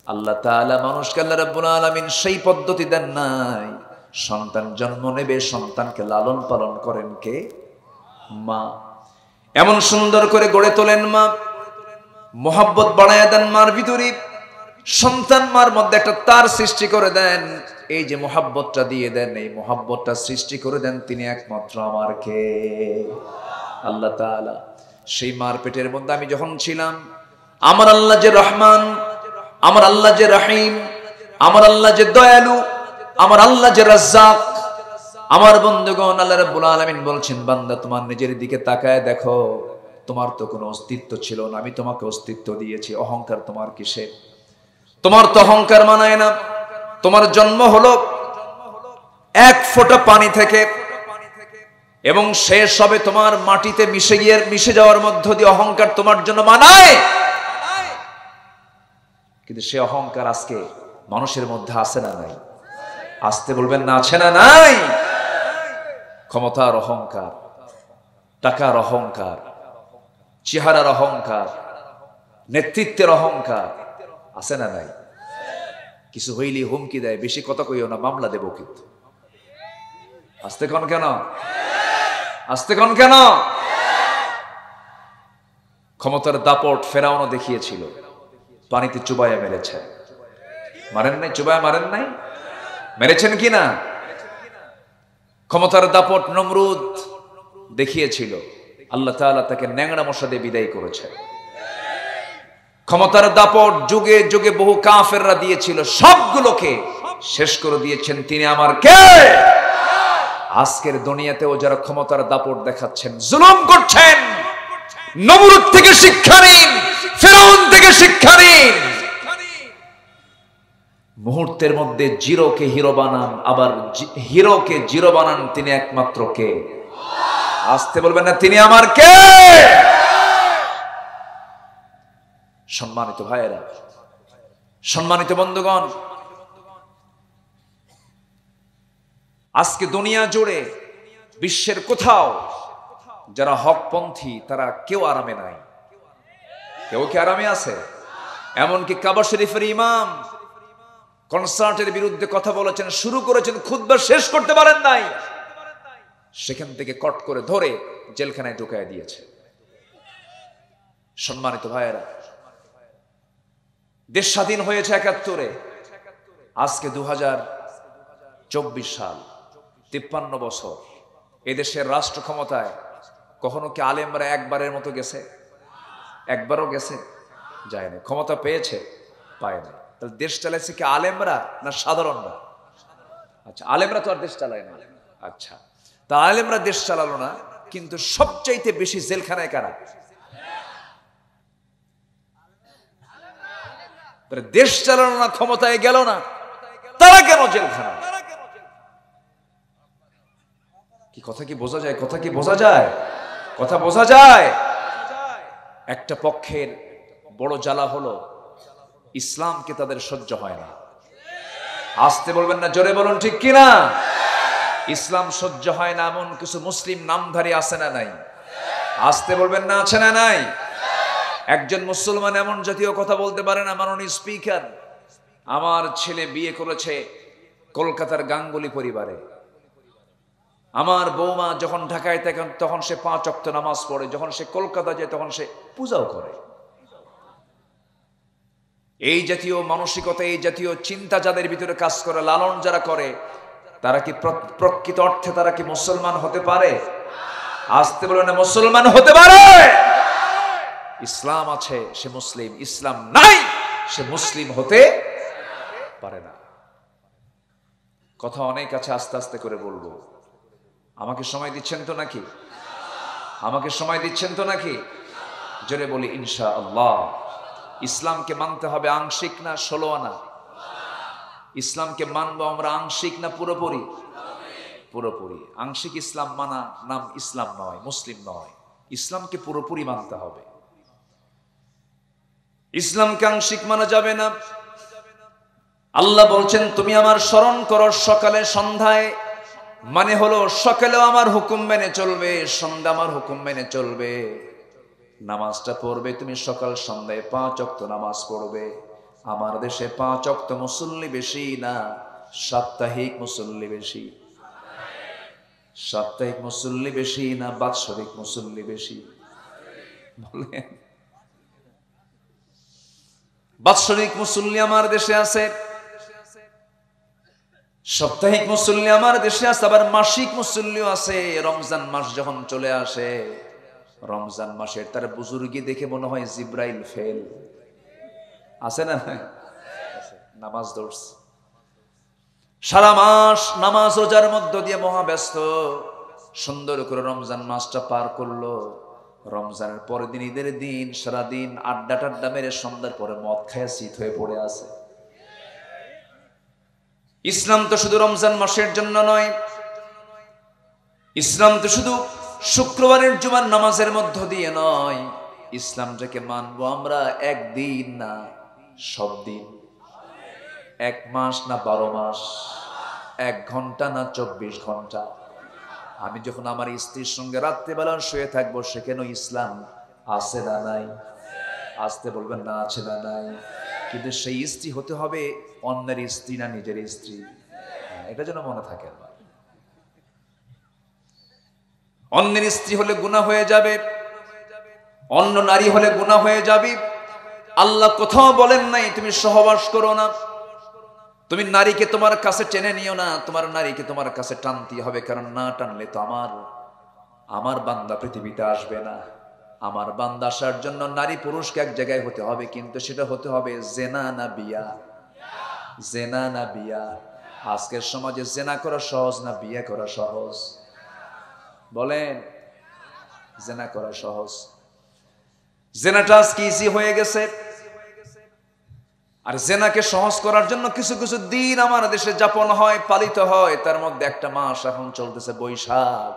আল্লাহ তাআলা মানুষকে, আল্লাহ রাব্বুল আলামিন সেই পদ্ধতি দেন নাই। সন্তান জন্ম নেবে, সন্তানকে লালন পালন করেন কে? মা। এমন সুন্দর করে গড়ে তোলেন মা, মোহাব্বত বাড়ায় দেন মার ভিতরে। সন্তান মার মধ্যে একটা তার সৃষ্টি করে দেন, এই যে মোহাব্বতটা দিয়ে দেন, এই মোহাব্বতটা সৃষ্টি করে দেন তিনি একমাত্র আমার কে? আল্লাহ তাআলা। সেই মার পেটের মধ্যে আমি যখন ছিলাম, আমার আল্লাহ যে রহমান, আমার আল্লাহ যে রহিম, আমার আল্লাহ যে দয়ালু, আমার আল্লাহ যে রাজ্জাক। আমার বন্ধুগণ, আল্লাহ রাব্বুল আলামিন বলছেন, বান্দা তোমার নিজের দিকে তাকায় দেখো, তোমার তো কোনো অস্তিত্ব ছিল না, আমি তোমাকে অস্তিত্ব দিয়েছি। অহংকার তোমার কিসে? তোমার তো অহংকার মানায় না। তোমার জন্ম হলো এক ফোঁটা পানি থেকে, এবং শেষ হবে তোমার মাটিতে মিশে যাওয়ার মধ্য দিয়ে। অহংকার তোমার জন্য মানায়, কিন্তু সে অহংকার আজকে মানুষের মধ্যে আছে না নাই? আসতে বলবেন না, আছে না নাই? ক্ষমতার অহংকার, টাকার অহংকার, চেহারার অহংকার, নেতৃত্বের অহংকার আছে না নাই? কিছু হইলেই হুমকি দেয়, বেশি কথা কইও না, মামলা দেব কিন্তু। আসতে কোন কেন? আসতে কোন কেন? ক্ষমতার দাপট ফেরাউনও দেখিয়েছিল, পানিতে চুবাইয়া মেরেছে। মারেন নাই? চুবাইয়া মারেন নাই? মেরেছেন কিনা? ক্ষমতার দাপট নমরুদ দেখিয়েছিল, আল্লাহ তাআলা তাকে ন্যাংরা মশা দিয়ে বিদায় করেছে। ক্ষমতার দাপট যুগে যুগে বহু কাফেররা দিয়েছিল, সবগুলোকে শেষ করে দিয়েছেন তিনি আমার কে? আজকের দুনিয়াতেও যারা ক্ষমতার দাপট দেখাচ্ছেন, জুলুম করছেন, নমরুদ থেকে শিক্ষা নিন, ফেরাউন থেকে শিক্ষা নিন। মুহূর্তের মধ্যে জিরোকে হিরো বানান, আবার হিরোকে জিরো বানান তিনি একমাত্র কে? আসতে বলবেন না, তিনি আমার কে? সম্মানিত ভাইয়েরা, সম্মানিত বন্ধুগণ, আজকে দুনিয়া জুড়ে বিশ্বের কোথাও যারা হকপন্থী তারা কেউ আরামে নাই। কেউ কি আরামে আছে? এমনকি কাবা শরীফের ইমাম কনসার্টের বিরুদ্ধে কথা বলেছেন, শুরু করেছেন, খুতবা শেষ করতে পারেন নাই, সেখান থেকে কট করে ধরে জেলখানায় ঢুকায় দিয়েছে। সম্মানিত ভাইয়েরা, দেশ স্বাধীন হয়েছে ৭১-এ, আজকে ২০২৪ সাল, ৫৩ বছর। এদেশের রাষ্ট্র ক্ষমতায় কখনো কি আলেমরা একবারের মতো গেছে? একবারও গেছে? যায় না। ক্ষমতা পেয়েছে? পায় না। তাহলে দেশ চালাইছে কি আলেমরা না সাধারণরা? আচ্ছা, আলেমরা তো আর দেশ চালায় না। আচ্ছা, তা আলেমরা দেশ চালালো না, কিন্তু সবচাইতে বেশি জেলখানায় কারা? দেশ চালানো না, ক্ষমতায় গেল না, তারা কেন জেলখানা? কি কথা কি বোঝা যায়? কথা কি বোঝা যায়? কথা বোঝা যায়? একটা পক্ষের বড় জ্বালা হলো ইসলামকে তাদের সহ্য হয় না। আসতে বলবেন না, জোরে বলুন ঠিক কিনা? ইসলাম সহ্য হয় না এমন কিছু মুসলিম নামধারী আছে না নাই? আসতে বলবেন না, আছে না নাই? একজন মুসলমান এমন জাতীয় কথা বলতে পারে না, মাননীয় স্পিকার, আমার ছেলে বিয়ে করেছে কলকাতার গাঙ্গুলি পরিবারে, আমার বৌমা যখন ঢাকায় থাকে তখন সে ৫ ওয়াক্ত নামাজ পড়ে, যখন সে কলকাতা যায় তখন সে পূজাও করে। এই জাতীয় মানসিকতা, এই জাতীয় চিন্তা যাদের ভিতরে কাজ করে, লালন যারা করে, তারা কি প্রকৃত অর্থে তারা কি মুসলমান হতে পারে? আসতে বলে না, মুসলমান হতে পারে? ইসলাম আছে সে মুসলিম, ইসলাম নাই সে মুসলিম হতে পারে না। কথা অনেক আছে, আস্তে আস্তে করে বলবো। আমাকে সময় দিচ্ছেন তো নাকি? আমাকে সময় দিচ্ছেন তো নাকি? জোরে বলি ইনশাআল্লাহ। ইসলামকে মানতে হবে আংশিক না ১৬ আনা? ইসলামকে মানবো আমরা আংশিক না পুরোপুরি? পুরোপুরি। আংশিক ইসলাম মানা নাম ইসলাম নয়, মুসলিম নয়। ইসলামকে পুরোপুরি মানতে হবে। ইসলামকে আংশিক মানা যাবে না। আল্লাহ বলছেন, তুমি আমার স্মরণ করো সকালে সন্ধ্যায়, মানে হলো সকালেও আমার হুকুম মেনে চলবে, সন্ধ্যা আমার হুকুম মেনে চলবে। নামাজটা পড়বে তুমি সকাল সন্ধ্যায় ৫ ওয়াক্ত নামাজ পড়বে। আমার দেশে ৫ ওয়াক্ত মুসল্লি বেশি না, সাপ্তাহিক মুসল্লি বেশি। সাপ্তাহিক মুসল্লি বেশি না বাৎসরিক মুসল্লি বেশি? বলেন বাৎসরিক মুসল্লি আমার দেশে আছে, সাপ্তাহিক মুসল্লি আমার দেশে আছে, আবার মাসিক মুসল্লিও আছে। রমজান মাস যখন চলে আসে, রমজান মাসের তার বুজুর্গি দেখে মনে হয় জিব্রাইল ফেল আছে না? নামাজ ধরছে, সারা মাস নামাজ রোজার মধ্য দিয়ে মহাব্যস্ত, সুন্দর করে রমজান মাসটা পার করলো। রমজানের পরের দিন, ঈদের দিন, সারাদিন আড্ডা টাড্ডা মেরে সন্ধ্যার পরে মদ খায় শীত হয়ে পড়ে আছে। ইসলাম তো শুধু রমজান মাসের জন্য নয়, ইসলাম তো শুধু শুক্রবারের জুমার নামাজের মধ্য দিয়ে নয়। ইসলামটাকে মানবো আমরা একদিন না সব দিন, 1 মাস না 12 মাস, 1 ঘন্টা না 24 ঘন্টা। আমি যখন আমার স্ত্রীর সঙ্গে রাত্রিবেলা শুয়ে থাকবো, সেখানেও ইসলাম আছে না নাই? আসতে বলবেন না আছে না নাই? কিন্তু সেই স্ত্রী হতে হবে অন্যের স্ত্রী না নিজের স্ত্রী, এটা যেন মনে থাকে। অন্যের স্ত্রী হলে গুনাহ হয়ে যাবে, অন্য নারী হলে গুনাহ হয়ে যাবে। আল্লাহ কোথাও বলেন নাই তুমি সহবাস করো না, তুমি নারীকে তোমার কাছে টেনে নিও না, তোমার নারীকে তোমার কাছে টানতে হবে, কারণ না টানলে তো আমার বান্দা পৃথিবীতে আসবে না। আমার বান্দা আসার জন্য নারী পুরুষকে এক জায়গায় হতে হবে, কিন্তু সেটা হতে হবে জেনা না বিয়া, জেনা না বিয়া। আজকের সমাজে জেনা করা সহজ না বিয়ে করা সহজ? বলেন, জেনা করা সহজ? জেনাটা আজকে ইজি হয়ে গেছে। আর জেনাকে সহজ করার জন্য কিছু কিছু দিন আমার দেশে যাপন হয়, পালিত হয়। তার মধ্যে একটা মাস এখন চলতেছে বৈশাখ।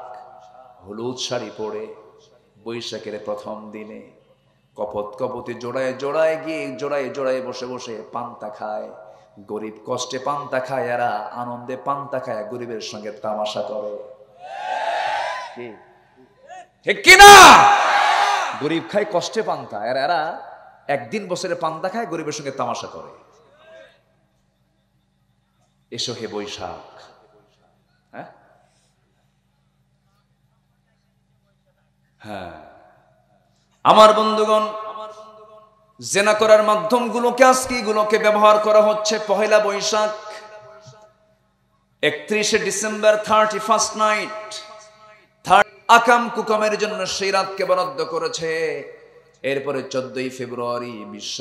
হলুদ শাড়ি পরে বৈশাখের প্রথম দিনে কপত কপতি জোড়ায় জোড়ায় গিয়ে জোড়ায় জোড়ায় বসে বসে পান্তা খায়। গরিব কষ্টে পান্তা খায়, এরা আনন্দে পান্তা খায়, গরিবের সঙ্গে তামাশা করে। ঠিক কিনা? গরিব খায় কষ্টে পান্তা, এরা একদিন বছরে পান্তা খায়, গরিবের সঙ্গে তামাশা করে। এসো হে বৈশাখ। হ্যাঁ হ্যাঁ, আমার বন্ধুগণ, জেনা করার মাধ্যমগুলোকে আজকে এগুলোকে ব্যবহার করা হচ্ছে। Pohela Boishakh, 31শে December, 31st night, আকাম কুকামের জন্য সেই রাতকে বরাদ্দ করেছে। এরপরে 14ই ফেব্রুয়ারি বিশ্ব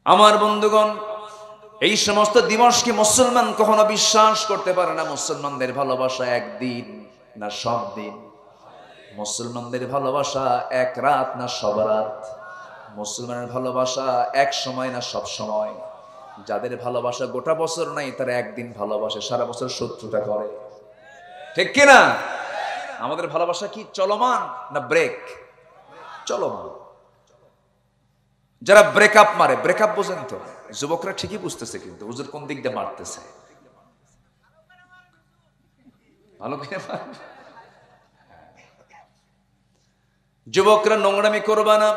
আমার বন্ধুগণ, এই সমস্ত দিবসকে মুসলমান কখনো বিশ্বাস করতে পারে না। মুসলমানদের ভালোবাসা একদিন না সব দিন? মুসলমানদের ভালোবাসা এক রাত না সব রাত? মুসলমানের ভালোবাসা এক সময় না সব সময়? যাদের ভালোবাসা গোটা বছর নাই, তারা একদিন ভালোবাসে, সারা বছর শত্রুতা করে। ঠিক কিনা? আমাদের ভালোবাসা কি চলমান না ব্রেক? চলমান। যারা ব্রেকআপ মারে, ব্রেকআপ বোঝেন তো? যুবকরা ঠিকই বুঝতেছে, কিন্তু হুজুর কোন দিক দিয়ে মারতেছে। ভালো করে যুবকরা নোংরামি করবা না,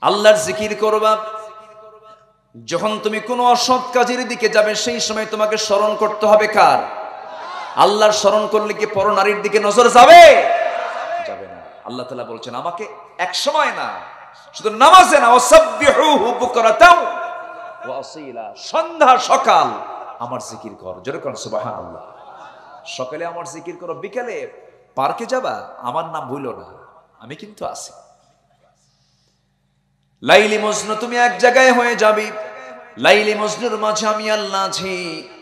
আল্লাহর জিকির করবা। যখন তুমি কোনো অসৎ কাজের দিকে যাবে, সেই সময় তোমাকে স্মরণ করতে হবে কার? আল্লাহর স্মরণ করলে কি পর নারীর দিকে নজর যাবে? যাবে না। আল্লাহ তাআলা বলছেন আমাকে এক সময় না, শুধু নামাজে না, ওয়াসাব্বিহুহু বুকরাতাও ওয়া আসীলা, সন্ধ্যা সকাল আমার জিকির কর। জোরে করুন সুবহানাল্লাহ। সকালে আমার জিকির করো, বিকেলে পার্কে যাবা, আমার নাম ভুলো না, আমি কিন্তু আছি। লাইলি মজনু তুমি এক জায়গায় হয়ে যাবি, লাইলি মজনুর মাঝে আমি আল্লাহ আছি।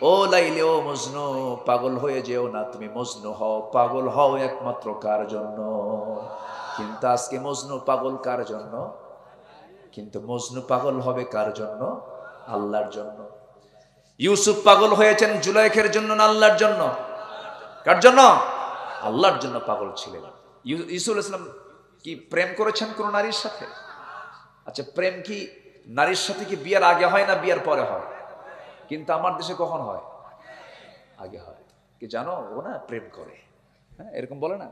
ও লাইলি, ও মজনু, পাগল হয়ে যেও না। তুমি মজনু হও, পাগল হও একমাত্র কার জন্য? কিন্তু আজকে মজনু পাগল কার জন্য? কিন্তু মজনু পাগল হবে কার জন্য? আল্লাহর জন্য। ইউসুফ পাগল হয়েছেন জুলাইখের জন্য না আল্লাহর জন্য? কার জন্য? আল্লাহর জন্য পাগল ছিলেন। ইউসুফ ইসলাম কি প্রেম করেছেন কোন নারীর সাথে? আচ্ছা, প্রেম কি নারীর সাথে কি বিয়ার আগে হয় না বিয়ার পরে হয়? কিন্তু আমার দেশে কখন হয়? আগে হয়। কি জানো, ও না প্রেম করে। হ্যাঁ, এরকম বলে না,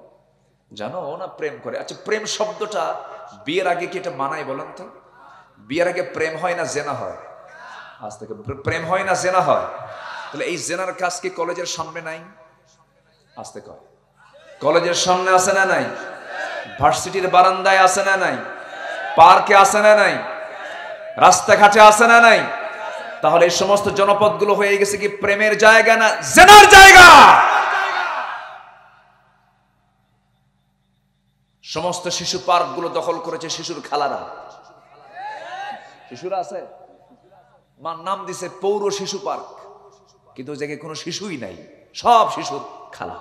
জানো ও না প্রেম করে। আচ্ছা, প্রেম শব্দটা বিয়ের আগে কি এটা মানায় বলেন তো? বিয়ের আগে প্রেম হয় না জেনা হয়? আজ থেকে প্রেম হয় না জেনা হয়? তাহলে এই জেনার কাজ কি কলেজের সামনে নাই? আজ থেকে হয়। কলেজের সামনে আছে না নাই? ভার্সিটির বারান্দায় আছে না নাই? পার্কে আছে না নাই? রাস্তাঘাটে আছে না নাই? তাহলে এই সমস্ত জনপদগুলো হয়ে গেছে কি প্রেমের জায়গা না জেনার জায়গা? সমস্ত শিশু পার্কগুলো দখল করেছে শিশুর খালারা। শিশুরা আছে, মার নাম দিছে পৌর শিশু পার্ক, কিন্তু ওই জায়গায় কোনো শিশুই নাই, সব শিশুর খালা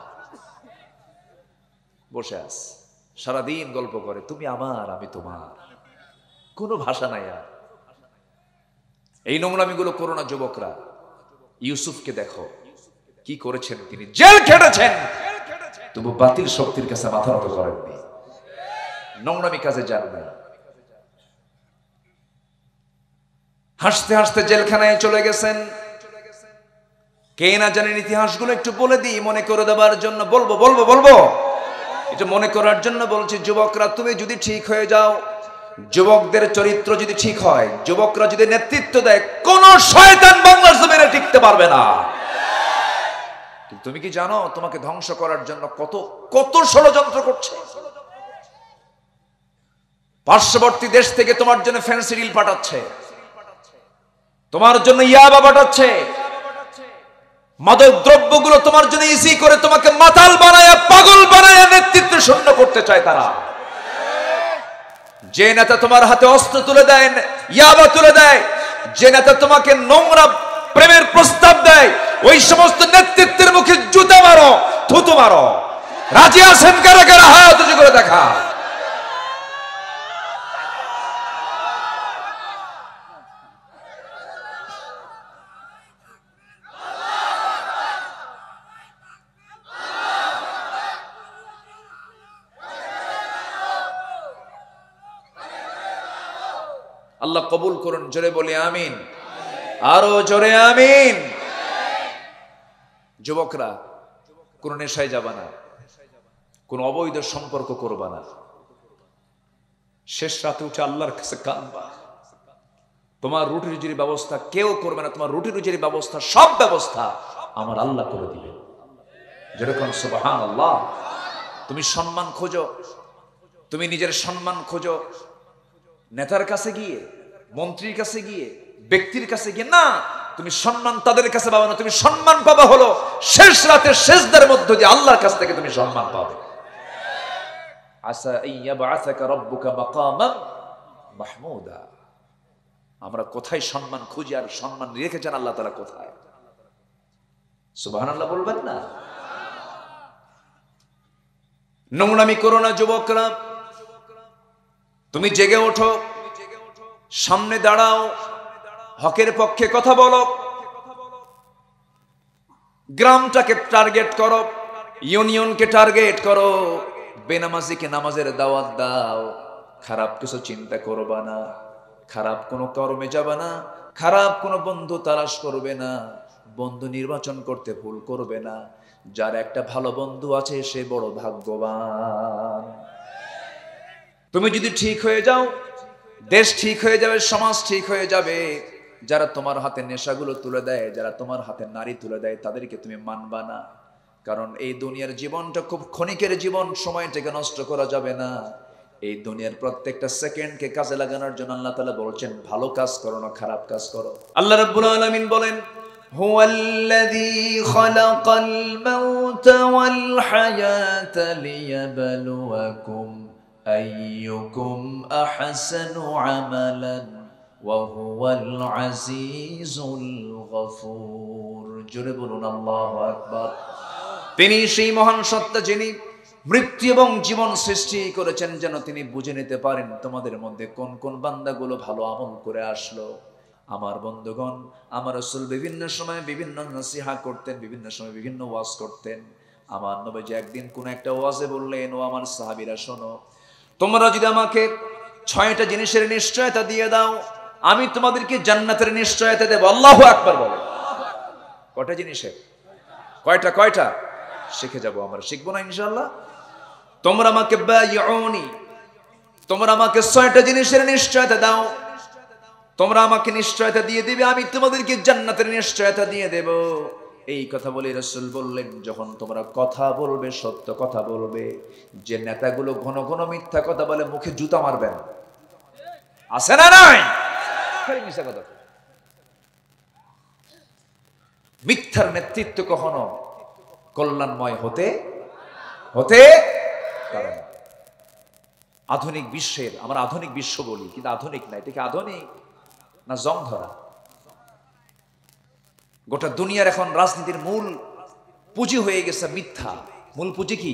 বসে আছে, সারাদিন গল্প করে, তুমি আমার আমি তোমার, কোনো ভাষা নাই আর। এই নোংরামিগুলো করো না যুবকরা। ইউসুফকে দেখো কি করেছেন, তিনি জেল খেটেছেন, তবু বাতিল শক্তির কাছে মাথা নত করেননি, নোংরামি কাজে যান নাই। হাসতে হাসতে জেলখানায় চলে গেছেন। কে না জানেন ইতিহাসগুলো একটু বলে দিই মনে করে দেওয়ার জন্য। বলবো এটা মনে করার জন্য বলছি। যুবকরা তুমি যদি ঠিক হয়ে যাও, যুবকদের চরিত্র যদি ঠিক হয়, যুবকরা যদি নেতৃত্ব দেয়, কোন শয়তান বাংলার জমিনে টিকতে পারবে না। তুমি কি জানো তোমাকে ধ্বংস করার জন্য কত কত ষড়যন্ত্র করছে? পার্শ্ববর্তী দেশ থেকে তোমার জন্য ফেন্সিডিল পাঠাচ্ছে, তোমার জন্য ইয়াবা পাঠাচ্ছে, মাদক দ্রব্যগুলো তোমার জন্য ইজি করে তোমাকে মাতাল বানায়, পাগল বানায় নেতৃত্ব শূন্য করতে চায় তারা। যে নেতা তোমার হাতে অস্ত্র তুলে দেয়, ইয়াবা তুলে দেয়, যে নেতা তোমাকে নোংরা প্রেমের প্রস্তাব দেয়, ওই সমস্ত নেতৃত্বের মুখে জুতা মারো, থুতু মারো। রাজি আছেন কারা কারা? হাত উঁচু করে দেখা। আল্লাহ কবুল করুন, জোরে বলি আমিন, আরো জোরে আমিন। যুবকরা কোন নেশায় যাবা না, কোন অবৈধ সম্পর্ক করবা না, শেষ রাতে উঠে আল্লাহর কাছে কাঁদবা। তোমার রুটি রুজির ব্যবস্থা কেউ করবে না, তোমার রুটি রুজির ব্যবস্থা সব ব্যবস্থা আমার আল্লাহ করে দিবে। যেরকম সুবহানাল্লাহ। তুমি সম্মান খোঁজো, তুমি নিজের সম্মান খোঁজো নেতার কাছে গিয়ে, মন্ত্রীর কাছে গিয়ে, ব্যক্তির কাছে গিয়ে না। তুমি সম্মান তাদের কাছে পাবে না, তুমি সম্মান পাবা হলো শেষ রাতে সেজদার মধ্যে দিয়ে আল্লাহর কাছ থেকে তুমি সম্মান পাবে। আসা ইয়াবআসাকা রাব্বুকা মাকামান মাহমুদা। আমরা কোথায় সম্মান খুঁজি আর সম্মান রেখেছেন আল্লাহ তাআলা কোথায়? সুবহানাল্লাহ বলবেন না? নোংরামি করো না যুবকরা। তুমি জেগে ওঠো, সামনে দাঁড়াও, হকের পক্ষে কথা বলো, গ্রামটাকে টার্গেট করো, ইউনিয়নকে টার্গেট করো, বেনামাজিকে নামাজের দাওয়াত দাও। খারাপ কিছু চিন্তা করবা না, খারাপ কোনো কর্মে যাবে না, খারাপ কোনো বন্ধু তালাশ করবে না, বন্ধু নির্বাচন করতে ভুল করবে না। যার একটা ভালো বন্ধু আছে সে বড় ভাগ্যবান। তুমি যদি ঠিক হয়ে যাও, দেশ ঠিক হয়ে যাবে, সমাজ ঠিক হয়ে যাবে। যারা তোমার হাতে নেশাগুলো তুলে দেয়, যারা তোমার হাতে নারী তুলে দেয়, তাদেরকে তুমি মানবা না। কারণ এই দুনিয়ার জীবনটা খুব ক্ষণিকের জীবন, সময়টাকে নষ্ট করা যাবে না। এই দুনিয়ার প্রত্যেকটা সেকেন্ডকে কাজে লাগানোর জন্য আল্লাহ তাআলা বলছেন ভালো কাজ করো না খারাপ কাজ করো। আল্লাহ রাব্বুল আলামিন বলেন হুয়াল্লাযী খালাকাল মাউতা ওয়াল হায়াতা লিয়াবলুয়াকুম আইয়ুকুম আহসানু আমালান ওয়া হুয়াল আজিজুল গফুর। জোরে বলুন আল্লাহু আকবার। তিনি সেই মহান সত্তা যিনি মৃত্যু এবং জীবন সৃষ্টি করেছেন যেন তিনি বুঝে নিতে পারেন তোমাদের মধ্যে কোন কোন বান্দাগুলো ভালো আমল করে আসলো। আমার বন্ধুগণ, আমার রাসূল বিভিন্ন সময় বিভিন্ন নসিহা করতেন, বিভিন্ন সময় বিভিন্ন ওয়াজ করতেন। আমার নবীজি একদিন কোন একটা ওয়াজে বললেন, ও আমার সাহাবীরা শোনো, তোমরা যদি আমাকে 6টা জিনিসের নিশ্চয়তা দিয়ে দাও, আমি তোমাদেরকে জান্নাতের নিশ্চয়তা দেব। আল্লাহু আকবার বলেন। কয়টা জিনিসের? কয়টা? শিখে যাব আমরা, শিখবো না ইনশাআল্লাহ? তোমরা আমাকে বায়উনি, তোমরা আমাকে 6টা জিনিসের নিশ্চয়তা দাও, তোমরা আমাকে নিশ্চয়তা দিয়ে দিবে, আমি তোমাদেরকে জান্নাতের নিশ্চয়তা দিয়ে দেব। এই কথা বলে রাসূল বললেন, যখন তোমরা কথা বলবে সত্য কথা বলবে। যে নেতাগুলো ঘন ঘন মিথ্যা কথা বলে মুখে জুতা মারবেন, আছে না নাই? মিথ্যা কথা, মিথ্যার নেতৃত্ব কখনো কল্যাণময় হতে পারে না। আধুনিক বিশ্বের, আমরা আধুনিক বিশ্ব বলি কিন্তু আধুনিক না, এটা কি আধুনিক না জং ধরা? গোটা দুনিয়ার এখন রাজনীতির মূল পুঁজি হয়ে গেছে মিথ্যা। মূল পুঁজি কি?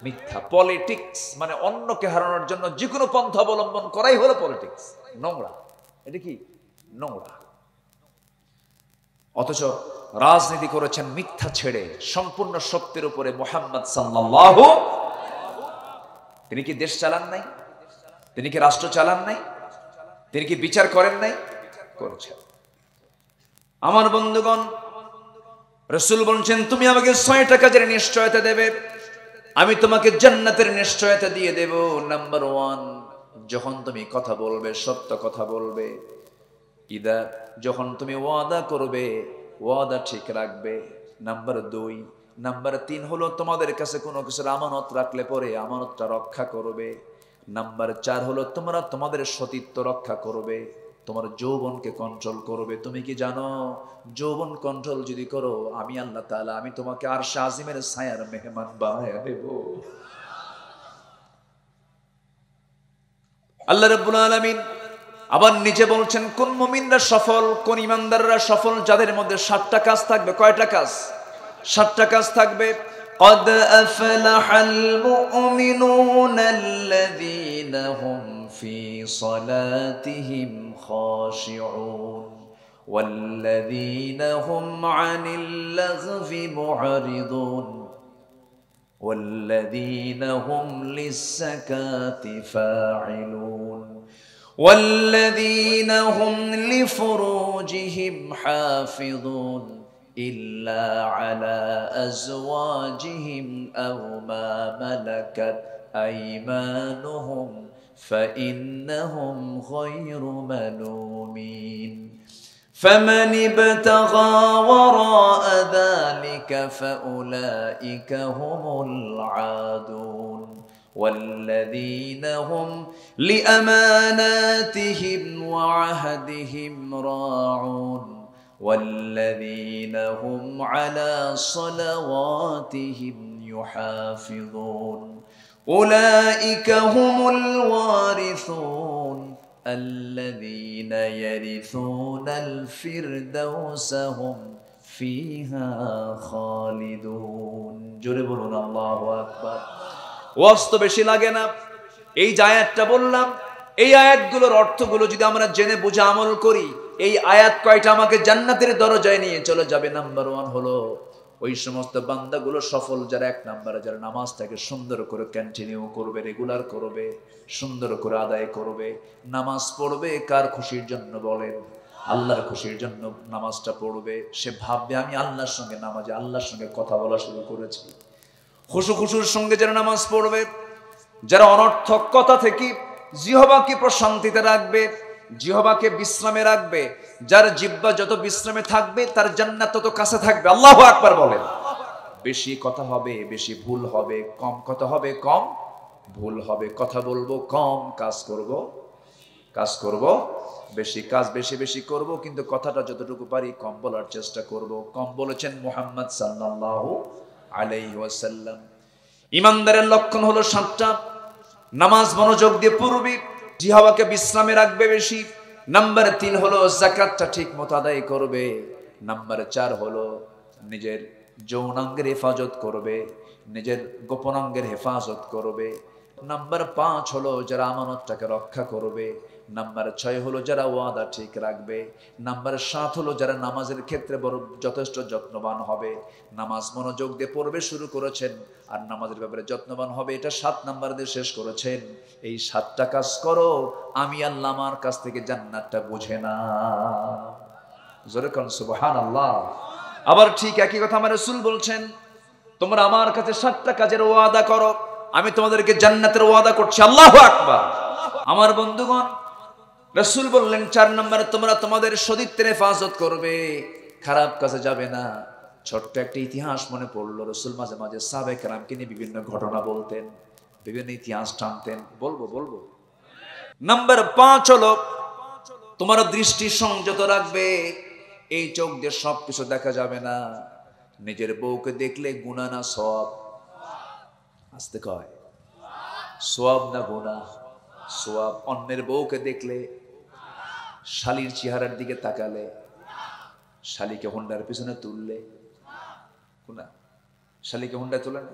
মিথ্যা। পলিটিক্স মানে অন্যকে হারানোর জন্য যে কোনো পন্থা অবলম্বন করাই হলো পলিটিক্স। নোংরা, এটা কি? নোংরা। অথচ রাজনীতি করেছেন মিথ্যা ছেড়ে সম্পূর্ণ সত্যের উপরে মুহাম্মদ সাল্লাল্লাহু। তিনি কি দেশ চালান নাই? তিনি কি রাষ্ট্র চালান নাই? তিনি কি বিচার করেন নাই? করেছেন। আমার বন্ধুগণ, রাসূল বলছেন, তুমি আমাকে 6টা কাজের নিশ্চয়তা দেবে, আমি তোমাকে জান্নাতের নিশ্চয়তা দিয়ে দেব। নাম্বার 1, যখন তুমি কথা বলবে সত্য কথা বলবে। ইদা, যখন তুমি ওয়াদা করবে ওয়াদা ঠিক রাখবে। নাম্বার 2, নাম্বার 3 হলো তোমাদের কাছে কোনো কিছুর আমানত রাখলে পরে আমানতটা রক্ষা করবে। নাম্বার 4 হলো তোমরা তোমাদের সতীত্ব রক্ষা করবে, তোমার যৌবনকে কন্ট্রোল করবে। তুমি কি জানো, যৌবন কন্ট্রোল যদি করো, আমি আল্লাহ তাআলা আমি তোমাকে আরশে আজিমের ছায়ার মেহমান বানায়া দেব। আল্লাহ রাব্বুল আলামিন আবার নিচে বলছেন, কোন মুমিনরা সফল, কোন ইমানদাররা সফল? যাদের মধ্যে 7টা কাজ থাকবে। কয়টা কাজ? 7টা কাজ থাকবে। قد أفلح المؤمنون الذين هم في صلاتهم خاشعون والذين هم عن اللغو معرضون والذين هم للزكاة فاعلون والذين هم لفروجهم حافظون إلا على أزواجهم أو ما ملكت أيمانهم فإنهم غير ملومين فمن ابتغى وراء ذلك فأولئك هم العادون والذين هم لأماناتهم وعهدهم راعون والذين هم على صلواتهم يحافظون أولئك هم الوارثون الذين يرثون الفردوس هم فيها خالدون জোরে বলুন আল্লাহু আকবার। ওয়াস্ত বেশি লাগে না। এই যে আয়াতটা বললাম, এই আয়াতগুলোর অর্থগুলো যদি আমরা জেনে বুঝে আমল করি, এই আয়াত কয়টা আমাকে জান্নাতের দরজায় নিয়ে চলে যাবে। নাম্বার 1 হলো ওই সমস্ত বান্দাগুলো সফল যারা 1 নম্বরে যারা নামাজটাকে সুন্দর করে কন্টিনিউ করবে, রেগুলার করবে, সুন্দর করে আদায় করবে। নামাজ পড়বে কার খুশির জন্য বলেন? আল্লাহর খুশির জন্য নামাজটা পড়বে। সে ভাববে আমি আল্লাহর সঙ্গে নামাজে আল্লাহর সঙ্গে কথা বলা শুরু করেছি। খুশুর সঙ্গে যারা নামাজ পড়বে, যারা অনর্থক কথা থেকে জিহ্বাকে প্রশান্তিতে রাখবে, জিহ্বাকে বিশ্রামে রাখবে, যার জিহ্বা যত বিশ্রামে থাকবে তার জান্নাত তত কাছে থাকবে। আল্লাহু আকবার বলেন। বেশি কথা হবে বেশি ভুল হবে, কম কথা হবে কম ভুল হবে। কথা বলবো কম, কাজ করব বেশি। কাজ বেশি বেশি করব, কিন্তু কথাটা যতটুকু পারি কম বলার চেষ্টা করব। কম বলেছেন মুহাম্মদ সাল্লাল্লাহু আলাইহি ওয়াসাল্লাম। ইমানদারের লক্ষণ হলো 7টা। নামাজ মনোযোগ দিয়ে পড়বি, জিহ্বাকে বিশ্রামে রাখবে বেশি। নাম্বার 3 হলো যাকাতটা ঠিক মতো আদায় করবে। নাম্বার 4 হলো নিজের যৌনাঙ্গের হেফাজত করবে, নিজের গোপনাঙ্গের হেফাজত করবে। নাম্বার 5 হলো যারা আমানতটাকে রক্ষা করবে। নাম্বার 6 হলো যারা ওয়াদা ঠিক রাখবে। নাম্বার 7 হলো যারা নামাজের ক্ষেত্রে বড় যথেষ্ট যত্নবান হবে। নামাজ মনোযোগ দিয়ে পড়বে শুরু করেছেন, আর নামাজের ব্যাপারে যত্নবান হবে, এটা 7 নাম্বার দিয়ে শেষ করেছেন। এই 7টা কাজ করো, আমি আল্লাহ আমার কাছ থেকে জান্নাতটা বুঝে না। জোরে কোন সুবহানাল্লাহ। আবার ঠিক একই কথা আমার রাসূল বলছেন, তোমরা আমার কাছে 7টা কাজের ওয়াদা করো, আমি তোমাদেরকে জান্নাতের ওয়াদা করছি। আল্লাহু আকবার। আমার বন্ধুগণ, রাসূল বললেন 4 নম্বরে তোমরা তোমাদের সতীত্বের হেফাজত করবে, খারাপ কাজে যাবে না, ছোট্ট একটা ইতিহাস মনে পড়লো, রসুল মাঝে মাঝে সাহাবায়ে কেরামকে নিয়ে বিভিন্ন ঘটনা বলতেন, বিভিন্ন ইতিহাস টানতেন। বলবো বলবো। নাম্বার 5 হলো তোমার দৃষ্টি সংযত রাখবে। এই চোখ দিয়ে সবকিছু দেখা যাবে না। নিজের বউকে দেখলে গুনাহ না সওয়াব? আসতে কয় সওয়াব না গুনাহ? সওয়াব। অন্যের বউকে দেখলে, শালীর চেহারার দিকে তাকালে, শালীকে হুন্ডার পিছনে তুললে গুনাহ। শালীকে হুন্ডায় তোলে না?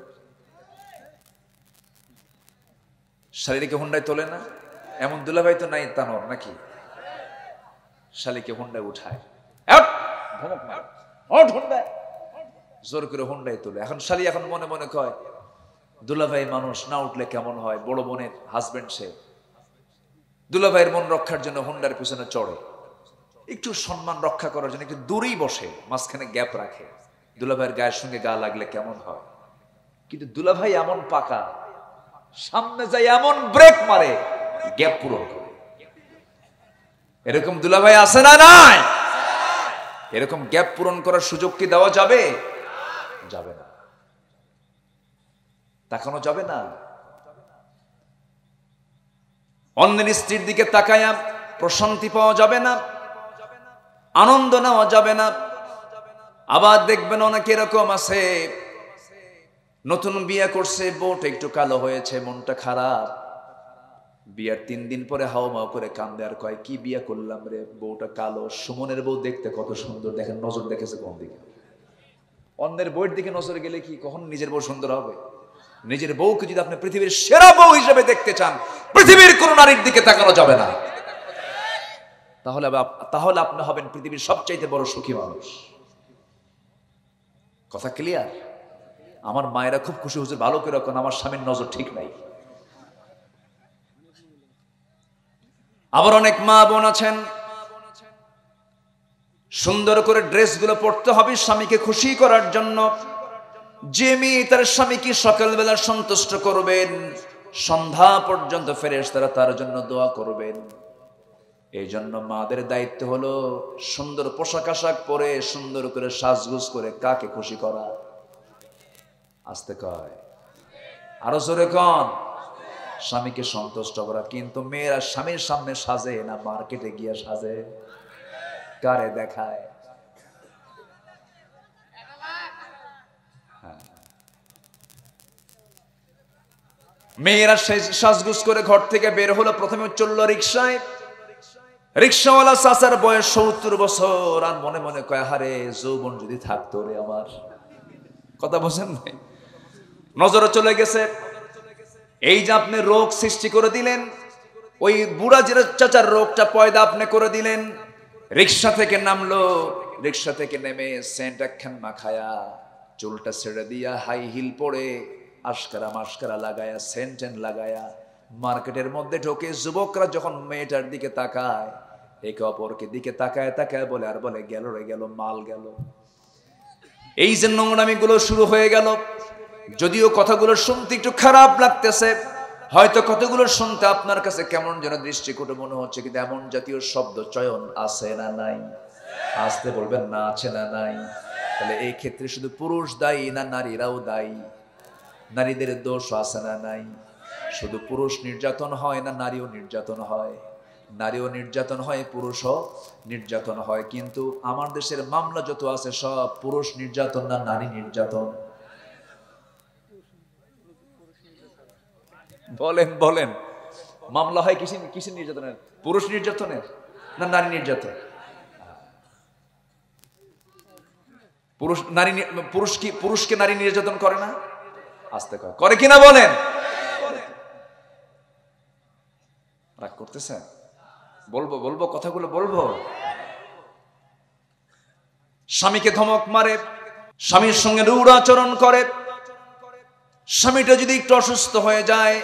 শালীকে হুন্ডায় তোলে না? এমন দুলাভাই তো নাই তানোর নাকি? শালীকে হুন্ডায় উঠায়, ধমক মারে, হুন্ডায়, জোর করে হুন্ডায় তোলে। এখন শালী এখন মনে মনে কয় দুলাভাই মানুষ, না উঠলে কেমন হয়, বড় বোনের হাজবেন্ড সে, দুলাভাইয়ের মন রক্ষার জন্য হুন্ডার পিছনে চড়ে, একটু সম্মান রক্ষা করার জন্য একটু দূরেই বসে, মাঝখানে গ্যাপ রাখে, দুলাভাইয়ের গায়ের সঙ্গে গা লাগলে কেমন হয়। কিন্তু দুলাভাই এমন পাকা, সামনে যাই এমন ব্রেক মারে, গ্যাপ পূরণ করে। এরকম দুলাভাই আছে না নাই? এরকম গ্যাপ পূরণ করার সুযোগ কি দেওয়া যাবে? যাবে না, তাকানো যাবে না। অন্যের স্ত্রীর দিকে তাকায়া প্রশান্তি পাওয়া যাবে না, আনন্দ নেওয়া যাবে না। আবার দেখবেন অনেকে এরকম আছে, নতুন বিয়ে করছে, বউটা একটু কালো হয়েছে, মনটা খারাপ, বিয়ার 3 দিন পরে হাও মাও করে কান্দে আর কয় কি বিয়ে করলাম রে, বউটা কালো। সুমনের বউ দেখতে কত সুন্দর, দেখেন নজর দেখেছে কোন দিকে? অন্যের বউয়ের দিকে নজর গেলে কি কখন নিজের বউ সুন্দর হবে? নিজের বউকে যদি আপনি পৃথিবীর সেরা বউ হিসেবে দেখতে চান, পৃথিবীর কোন নারীর দিকে তাকানো যাবে না। তাহলে আপনি হবেন পৃথিবীর সবচাইতে বড় সুখী মানুষ। কথা ক্লিয়ার? আমার মায়েরা খুব খুশি, হুজুর ভালো করে রাখুন, আমার স্বামীর নজর ঠিক নাই। আবার অনেক মা বোন আছেন, সুন্দর করে ড্রেসগুলো পরতে হবে স্বামীকে খুশি করার জন্য। যে মেয়ে তার স্বামীকে সকালবেলা সন্তুষ্ট করবেন, সন্ধ্যা পর্যন্ত ফেরেশতারা তার জন্য দোয়া করবেন। এই জন্য মাদের দায়িত্ব হলো সুন্দর পোশাক আশাক পরে, সুন্দর করে সাজগুজ করে কাকে খুশি করা? আসতে কয় আরো জোরে কন, স্বামীকে সন্তুষ্ট করা। কিন্তু মেয়েরা স্বামীর সামনে সাজে না, মার্কেটে গিয়ে সাজে, কারে দেখায়? মেয়েরা সাজগুজ করে ঘর থেকে বের হলো, প্রথমে চললো রিক্সায়। রিক্সাওয়ালা চাচার বয়স 70 বছর, আর মনে মনে কয় হারে যৌবন যদি থাকতো রে আমার। কথা বোঝেন নাই? নজরে চলে গেছে, এই যে আপনি রোগ সৃষ্টি করে দিলেন, ওই বুড়া যে চাচার রোগটা পয়দা আপনি করে দিলেন। রিক্সা থেকে নামলো, রিক্সা থেকে নেমে সেন্ট একখান মাখায়া, চুলটা ছেড়ে দিয়া, হাই হিল পরে, আশকারা মাস্কারা লাগায়া, সেন্ট লাগায়া মার্কেটের মধ্যে ঢোকে। যুবকরা যখন মেয়েটার দিকে তাকায়, একে অপরকে দিকে তাকায় তাকায় বলে, আর বলে গেল রে গেল, মাল গেল। এই যে নোংরামিগুলো শুরু হয়ে গেল। যদিও কথাগুলো শুনতে একটু খারাপ লাগতেছে, হয়তো কতগুলো শুনতে আপনার কাছে কেমন যেন দৃষ্টিকটু মনে হচ্ছে, কিন্তু এমন জাতীয় শব্দ চয়ন আছে না নাই? আসতে বলবেন না, আছে না নাই? তাহলে এই ক্ষেত্রে শুধু পুরুষ দায়ী না নারীরাও দায়ী? নারীদের দোষ আছে না নাই? শুধু পুরুষ নির্যাতন হয় না নারীও নির্যাতন হয়? নারীও নির্যাতন হয়, পুরুষও নির্যাতন হয়। কিন্তু আমার দেশের মামলা যত আছে সব পুরুষ নির্যাতন না নারী নির্যাতন? বলেন বলেন, মামলা হয় কিসের নির্যাতনের? পুরুষ নির্যাতনের না নারী নির্যাতন? পুরুষকে নারী নির্যাতন করে না? আসতে করে কিনা বলেন? রাগ করতেছেন? বলবো কথাগুলো বলবো। স্বামীকে ধমক মারে, স্বামীর সঙ্গে রূঢ় আচরণ করে। স্বামীটা যদি একটু অসুস্থ হয়ে যায়,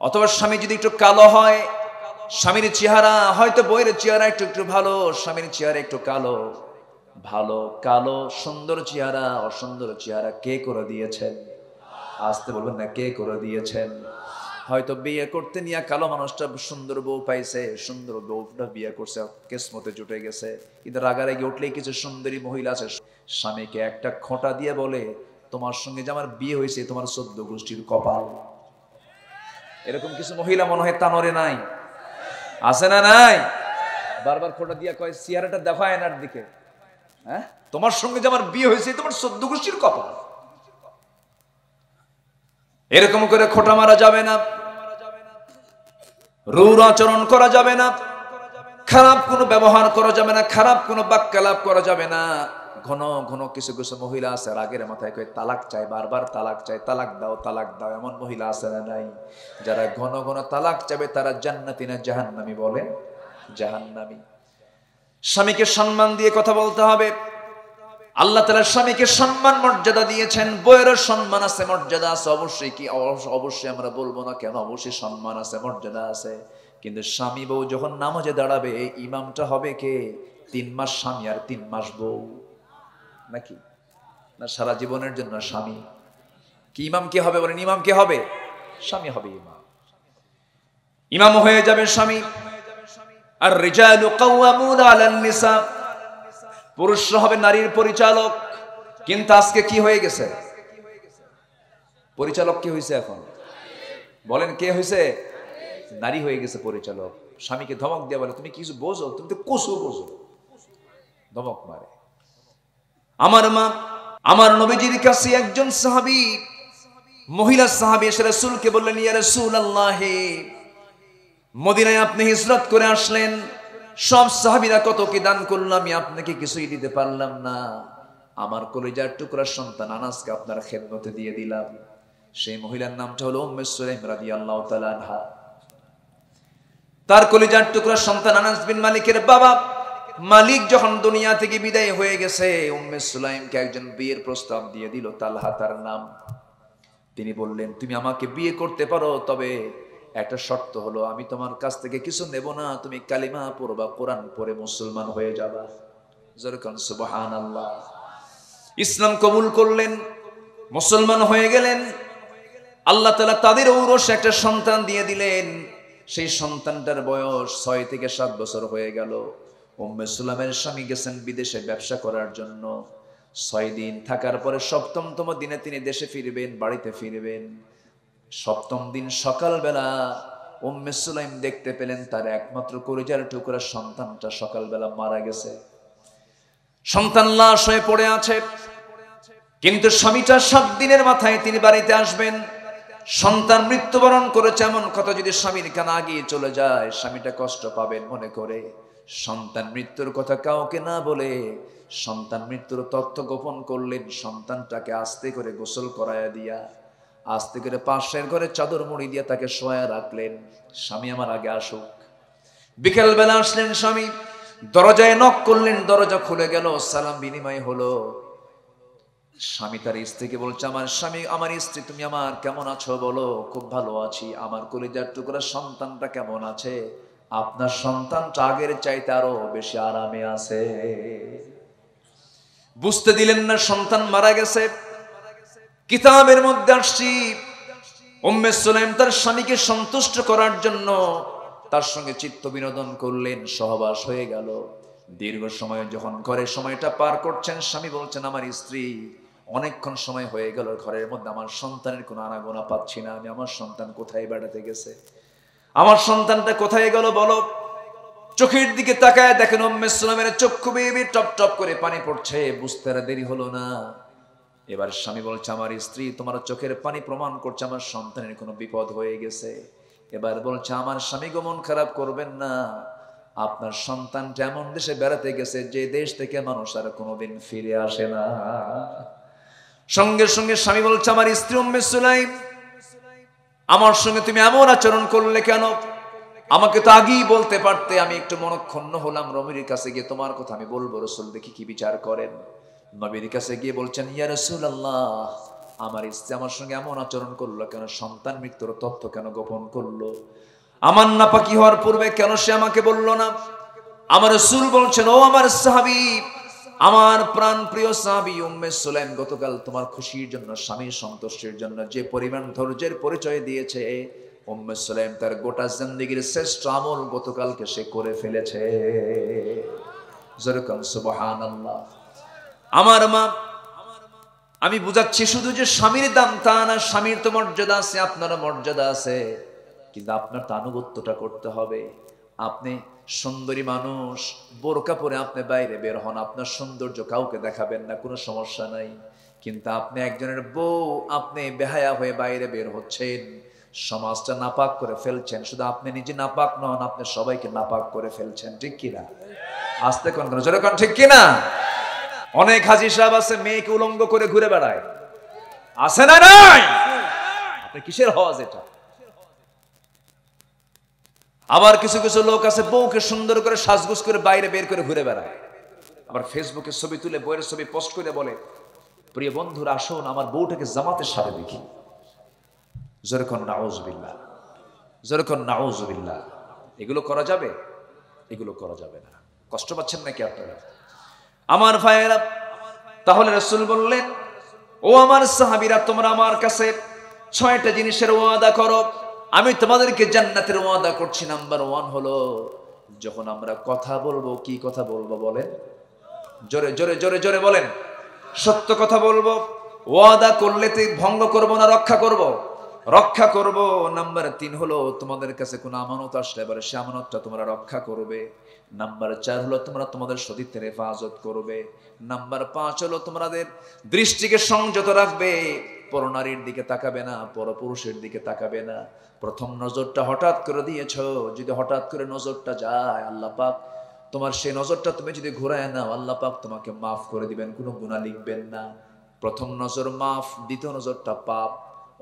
অথবা স্বামী যদি একটু কালো হয়, স্বামীর চেহারা হয়তো বইয়ের চেহারা একটু ভালো, স্বামীর চেহারা একটু কালো, ভালো কালো সুন্দর চেহারা অসুন্দর চেহারা কে করে দিয়েছেন? আসতে বলবেন না, কে করে দিয়েছেন? হয়তো বিয়ে করতে নিয়ে কালো মানুষটা সুন্দর বউ পাইছে, সুন্দর বউটা বিয়ে করছে, কিসমতে জুটে গেছে। কিন্তু রাগারাগি উঠলেই কিছু সুন্দরী মহিলা আছে, স্বামীকে একটা খোঁটা দিয়ে বলে, তোমার সঙ্গে যে আমার বিয়ে হয়েছে তোমার 14 গোষ্ঠীর কপাল। এরকম কিছু মহিলা মনে হয় তানরে নাই, আছে না নাই? বারবার খোঁটা দিয়া কয়, চেহারাটা দেখো আয়নার দিকে, হ্যাঁ, তোমার সঙ্গে যে আমার বিয়ে হয়েছে তোমার 14 গোষ্ঠীর কপাল। এরকম করে খোঁটা মারা যাবে না, রূঢ় আচরণ করা যাবে না, খারাপ কোনো ব্যবহার করা যাবে না, খারাপ কোনো বাক্যালাপ করা যাবে না। ঘন ঘন কিছু কিছু মহিলা আছে রাগের মাথায় কয় তালাক চাই, বারবার তালাক চাই, তালাক দাও তালাক দাও। এমন মহিলা আছে না নাই? যারা ঘন ঘন তালাক চাবে তারা জান্নাতি না জাহান্নামী? বলে জাহান্নামী। স্বামীকে সম্মান দিয়ে কথা বলতে হবে। আল্লাহ তাআলা স্বামীকে সম্মান মর্যাদা দিয়েছেন, বউয়েরও সম্মান আছে, মর্যাদা আছে। অবশ্যই কি অবশ্যই আমরা বলবো না কেন, অবশ্যই সম্মান আছে, মর্যাদা আছে। কিন্তু স্বামী বউ যখন নামাজে দাঁড়াবে, ইমামটা হবে কে? 3 মাস স্বামী আর 3 মাস বউ, নাকি? না সারা জীবনের জন্য স্বামী? কি ইমাম কে হবে বলেন? ইমাম কে হবে? স্বামী হবে ইমাম। ইমাম হয়ে যাবে স্বামী। আর রিজালু কাওয়ামুনা আলান নিসা, পুরুষরা হবে নারীর পরিচালক। কিন্তু আজকে কি হয়ে গেছে? পরিচালক কি হয়েছে এখন? বলেন কে হয়েছে? নারী হয়ে গেছে পরিচালক। স্বামীকে ধমক দিয়ে বলে, তুমি কিছু বোঝো? তুমি তো কসু বোঝো, ধমক মারে। আমার মা, আমার নবীজির কাছে একজন সাহাবী, মহিলা সাহাবী এসে রাসূলকে বললেন, ইয়া রাসূলুল্লাহ, মদিনায় আপনি হিজরত করে আসলেন, সব সাহাবীরা কত কি দান করলো, আমি আপনাকে কিছুই দিতে পারলাম না। আমার কলিজার টুকরা সন্তান আনাসকে আপনার খেদমতে দিয়ে দিলাম। সেই মহিলার নামটা হলো উম্মে সুলাইম রাদিয়াল্লাহু তাআলা আনহা। তার কলিজার টুকরা সন্তান আনাস বিন মালিকের বাবা মালিক যখন দুনিয়া থেকে বিদায় হয়ে গেছে, উম্মে সুলাইমকে একজন বিয়ের প্রস্তাব দিয়ে দিল, তালহা তার নাম। তিনি বললেন, তুমি আমাকে বিয়ে করতে পারো, তবে একটা শর্ত হলো, আমি তোমার কাছ থেকে কিছু নেব না, তুমি কালিমা পড়বা, কোরআন পড়ে মুসলমান হয়ে যাবা। যেরকম সুবহানাল্লাহ। ইসলাম কবুল করলেন, মুসলমান হয়ে গেলেন। আল্লাহ তাআলা তাদের ঔরসে একটা সন্তান দিয়ে দিলেন। সেই সন্তানটার বয়স 6 থেকে 7 বছর হয়ে গেল। উম্মে সুলাইমের স্বামী গেছেন বিদেশে ব্যবসা করার জন্য। 6 দিন থাকার পরে 7তম দিনে তিনি দেশে ফিরবেন, বাড়িতে ফিরবেন। 7ম দিন সকালবেলা উম্মে সুলাইম দেখতে পেলেন তার একমাত্র কলিজার টুকরা সন্তানটা সকালবেলা মারা গেছে। সন্তান লাশ হয়ে পড়ে আছে। কিন্তু স্বামীটা 7 দিনের মাথায় তিনি বাড়িতে আসবেন। সন্তান মৃত্যুবরণ করেছে এমন কথা যদি স্বামীর কানে আগিয়ে চলে যায়, স্বামীটা কষ্ট পাবেন মনে করে সন্তান মৃত্যুর কথা কাউকে না বলে সন্তান মৃত্যুর তথ্য গোপন করলেন। সন্তানটাকে আস্তে করে গোসল করায়া দিয়া, আস্তে করে পাশের ঘরে চাদর মুড়ি দিয়ে তাকে শোয়া রাখলেন। স্বামী আমার আগে আসুক। বিকেল বেলা আসলেন স্বামী, দরজায় নক করলেন, দরজা খুলে গেল, সালাম বিনিময় হলো। স্বামী তার স্ত্রীকে বলছে, আমার স্বামী, আমার স্ত্রী, তুমি আমার কেমন আছো বলো? খুব ভালো আছি। আমার কলিজার টুকরা সন্তানটা কেমন আছে? আপনার সন্তানটা আগের চাইতে আরো বেশি আরামে আছে। বুঝতে দিলেন না সন্তান মারা গেছে। কিতাবের মধ্যে আসছি, উম্মে সুলাইম তার স্বামীকে সন্তুষ্ট করার জন্য তার সঙ্গে চিত্ত বিনোদন করলেন, সহবাস হয়ে গেল। দীর্ঘ সময় যখন ঘরে সময়টা পার করছেন, স্বামী বলছেন, আমার স্ত্রী, অনেকক্ষণ সময় হয়ে গেল, ঘরের মধ্যে আমার সন্তানের কোনো আনাগোনা পাচ্ছি না, আমি আমার সন্তান কোথায় বেড়াতে গেছে, আমার সন্তানটা কোথায় গেল বলো। চোখের দিকে তাকায় দেখেন উম্মে সুলাইমের চক্ষু বেয়ে টপ টপ করে পানি পড়ছে। বুঝতে আর দেরি হলো না। এবার স্বামী বলছে, আমার স্ত্রী, তোমার চোখের পানি প্রমাণ করছে আমার সন্তানের কোনো বিপদ হয়ে গেছে। এবার বলছে, আমার স্বামী গো, মন খারাপ করবেন না, আপনার সন্তানটা এমন দেশে বেড়াতে গেছে যে দেশ থেকে মানুষ আর কোনোদিন ফিরে আসে না। সঙ্গে সঙ্গে স্বামী বলছে, আমার স্ত্রী উম্মে সুলাইম, আমার সঙ্গে তুমি এমন আচরণ করলে কেন? আমাকে তো আগেই বলতে পারতে। আমি একটু মনক্ষুণ্ণ হলাম, নবীর কাছে গিয়ে তোমার কথা আমি বলবো, রাসূল দেখি কি বিচার করেন। নবীর কাছে গিয়ে বলছেন, ইয়া রাসূলুল্লাহ, আমার স্ত্রী আমার সঙ্গে এমন আচরণ করলো কেন? সন্তান মৃত্যুর তথ্য কেন গোপন করলো? আমার নাপাকি হওয়ার পূর্বে কেন সে আমাকে বলল না? আমার রাসূল বলছেন, ও আমার সাহাবী, আমার প্রাণ প্রিয় সাহাবী উম্মে সুলাইম গতকাল তোমার খুশির জন্য, স্বামীর সন্তুষ্টির জন্য যে পরিমাণ ধৈর্যের পরিচয় দিয়েছে, উম্মে সুলাইম তার গোটা জিন্দেগীর শ্রেষ্ঠ আমল গতকালকে সে করে ফেলেছে। যেরকম সুবহানাল্লাহ। আমার মা, আমি বুঝাচ্ছি শুধু যে স্বামীর দাম তা না, স্বামীর তো মর্যাদা আছে, আপনারও মর্যাদা আছে, কিন্তু আপনার তো আনুগত্যটা করতে হবে। আপনি সুন্দরী মানুষ, বোরকা পরে আপনি বাইরে বের হন, আপনার সৌন্দর্য কাউকে দেখাবেন না, কোনো সমস্যা নাই। কিন্তু আপনি একজনের বউ, আপনি বেহায়া হয়ে বাইরে বের হচ্ছেন, সমাজটা নাপাক করে ফেলছেন। শুধু আপনি নিজে নাপাক নন, আপনি সবাইকে নাপাক করে ফেলছেন, ঠিক কিনা? আস্তে কোন জোরে কোন, ঠিক কিনা? অনেক হাজী সাহেব আছে মেয়েকে উলঙ্গ করে ঘুরে বেড়ায়, আছে না নাই? আপনি কিসের হওয়াজ এটা? আবার কিছু কিছু লোক আছে বউকে সুন্দর করে সাজগুজ করে বাইরে বের করে ঘুরে বেড়ায়, আবার ফেসবুকে ছবি তুলে বইয়ের ছবি পোস্ট করে বলে, প্রিয় বন্ধুরা আসুন আমার বউটাকে জামাতের সাথে দেখি। যেরকম নাউজুবিল্লাহ, যেরকম নাউজুবিল্লাহ। এগুলো করা যাবে? এগুলো করা যাবে না। কষ্ট পাচ্ছেন নাকি আপনারা আমার ভাইয়েরা? তাহলে রাসূল বললেন, ও আমার সাহাবীরা, তোমরা আমার কাছে 6টা জিনিসের ওয়াদা করো, আমি তোমাদেরকে জান্নাতের ওয়াদা করছি। নাম্বার 1 হলো, যখন আমরা কথা বলবো, কি কথা বলবো বলেন? জোরে জোরে জোরে জোরে বলেন। সত্য কথা বলবো। ওয়াদা করলে তো ভঙ্গ করব না, রক্ষা করব? রক্ষা করব। নাম্বার 3 হলো, তোমাদের কাছে কোনো আমানত আসলে এবারে সে আমানতটা তোমরা রক্ষা করবে। নাম্বার 4 হলো, তোমরা তোমাদের সতীত্বের হেফাজত করবে। নাম্বার 5 হলো, তোমাদের দৃষ্টিকে সংযত রাখবে, পরনারীর দিকে তাকাবে না, পরপুরুষের দিকে তাকাবে না। প্রথম নজরটা হঠাৎ করে দিয়েছো, যদি হঠাৎ করে নজরটা যায়, আল্লাহ পাক তোমার সেই নজরটা তুমি যদি ঘুরায় নাও, আল্লাহ পাক তোমাকে মাফ করে দিবেন, কোনো গুনাহ লিখবেন না। প্রথম নজর মাফ, দ্বিতীয় নজরটা পাপ।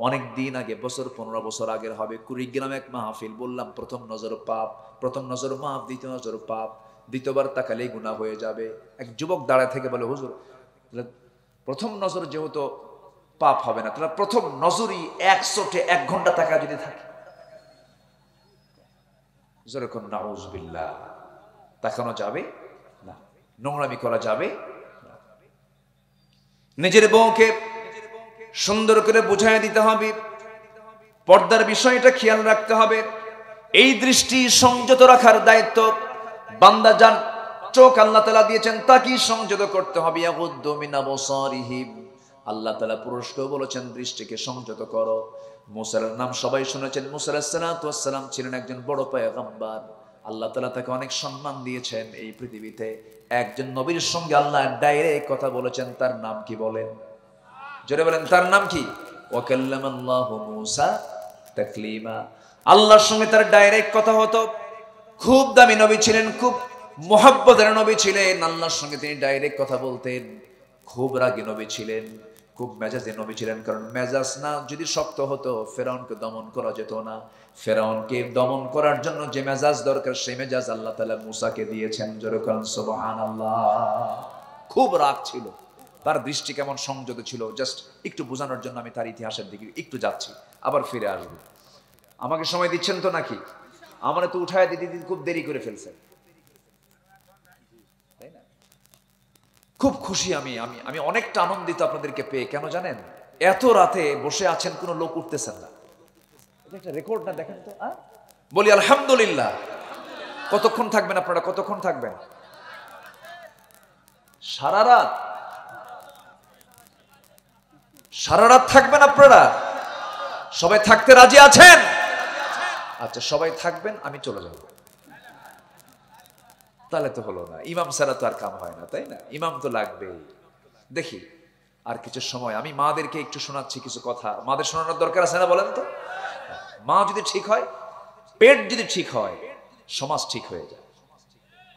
অনেক দিন আগে, 15 বছর আগের হবে, কুড়িগ্রাম এক মাহফিল, বললাম প্রথম নজর পাপ, প্রথম নজর মাফ, দ্বিতীয় নজর পাপ, দ্বিতীয়বার তাকালেই গুনাহ হয়ে যাবে। এক যুবক দাঁড়ায় থেকে বলে, হুজুর প্রথম নজর যেহেতু পাপ হবে না, তাহলে প্রথম নজরই 1 ঘন্টা তাকা যদি থাকে, যেরকম নাউজুবিল্লাহ, তাকানো যাবে না, নোংরামি করা যাবে না। নিজের বউকে সুন্দর করে বুঝাই দিতে হবে, পর্দার বিষয়টা খেয়াল রাখতে হবে। এই দৃষ্টি সংযত রাখার দায়িত্ব বান্দা, যান চোখ আল্লাহ তাআলা দিয়েছেন তাকে সংযত করতে হবে। ইয়াগুদ্দু মিন আবসারিহিম, আল্লাহ তাআলা পুরুষকেও বলেছেন দৃষ্টিকে সংযত করো। মুসার নাম সবাই শুনেছেন। মুসা আলাইহিস সালাতু ওয়াস সালাম ছিলেন একজন বড় পয়গম্বর, আল্লাহ তাআলা তাকে অনেক সম্মান দিয়েছেন। এই পৃথিবীতে একজন নবীর সঙ্গে আল্লাহ ডাইরেক্ট কথা বলেছেন, তার নাম কি বলেন? জোরে বলেন, তার নাম কি? ওয়া কাল্লামাল্লাহু মূসা তাকলিমা, আল্লাহর সঙ্গে তার ডাইরেক্ট কথা হতো। খুব দামি নবী ছিলেন, খুব মুহাব্বতের নবী ছিলেন, আল্লাহর সঙ্গে তিনি ডাইরেক্ট কথা বলতেন। খুব রাগী নবী ছিলেন, খুব মেজাজে নবী ছিলেন, কারণ মেজাজ না যদি শক্ত হতো ফেরাউনকে দমন করা যেত না। ফেরাউনকে দমন করার জন্য যে মেজাজ দরকার, সেই মেজাজ আল্লাহ তাআলা মূসাকে দিয়েছেন। জোরে বলেন সুবহানাল্লাহ। খুব রাগ ছিল, তার দৃষ্টি কেমন সংযত ছিল, জাস্ট একটু বোঝানোর জন্য আমি তার ইতিহাসের দিকে একটু যাচ্ছি, আবার ফিরে আসবো। আমাকে সময় দিচ্ছেন তো নাকি? আমার তো উঠায় দিতে দিতে খুব দেরি করে ফেলছেন, তাই না? খুব খুশি আমি আমি আমি অনেকটা আনন্দিত আপনাদেরকে পেয়ে। কেন জানেন? এত রাতে বসে আছেন, কোনো লোক উঠতেছেন না। এটা একটা রেকর্ড না, দেখেন তো। বলি আলহামদুলিল্লাহ। কতক্ষণ থাকবেন আপনারা? কতক্ষণ থাকবেন? সারা রাত? সারা রাত থাকবেন আপনারা? সবাই থাকতে রাজি আছেন? আচ্ছা, সবাই থাকবেন, আমি চলে যাব। তাহলে তো হলো না, ইমাম ছাড়া তো আর কাম হয় না, তাই না? ইমাম তো লাগবেই। দেখি আর কিছু সময় আমি মাদেরকে একটু শোনাচ্ছি কিছু কথা। মাদের শোনানোর দরকার আছে না বলেন তো? মা যদি ঠিক হয়, পেট যদি ঠিক হয়, সমাজ ঠিক হয়ে যায়।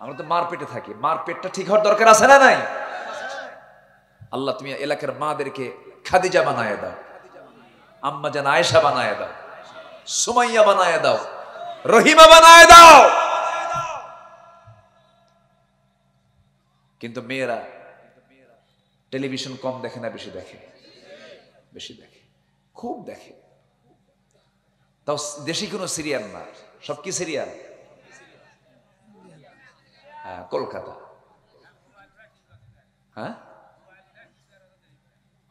আমরা তো মার পেটে থাকি, মার পেটটা ঠিক হওয়ার দরকার আছে না নাই? আল্লাহ তুমি এলাকার মাদেরকে খাদিজা বানায় দাও, আম্মা জান আয়েশা বানায় দাও, সুমাইয়া বানায় দাও, রহিমা বানায় দাও। কিন্তু মেয়েরা টেলিভিশন কম দেখে না, বেশি দেখে? বেশি দেখে, খুব দেখে। তাও দেশি কোনো সিরিয়াল না, সব কি সিরিয়াল? হ্যাঁ, কলকাতা। হ্যাঁ,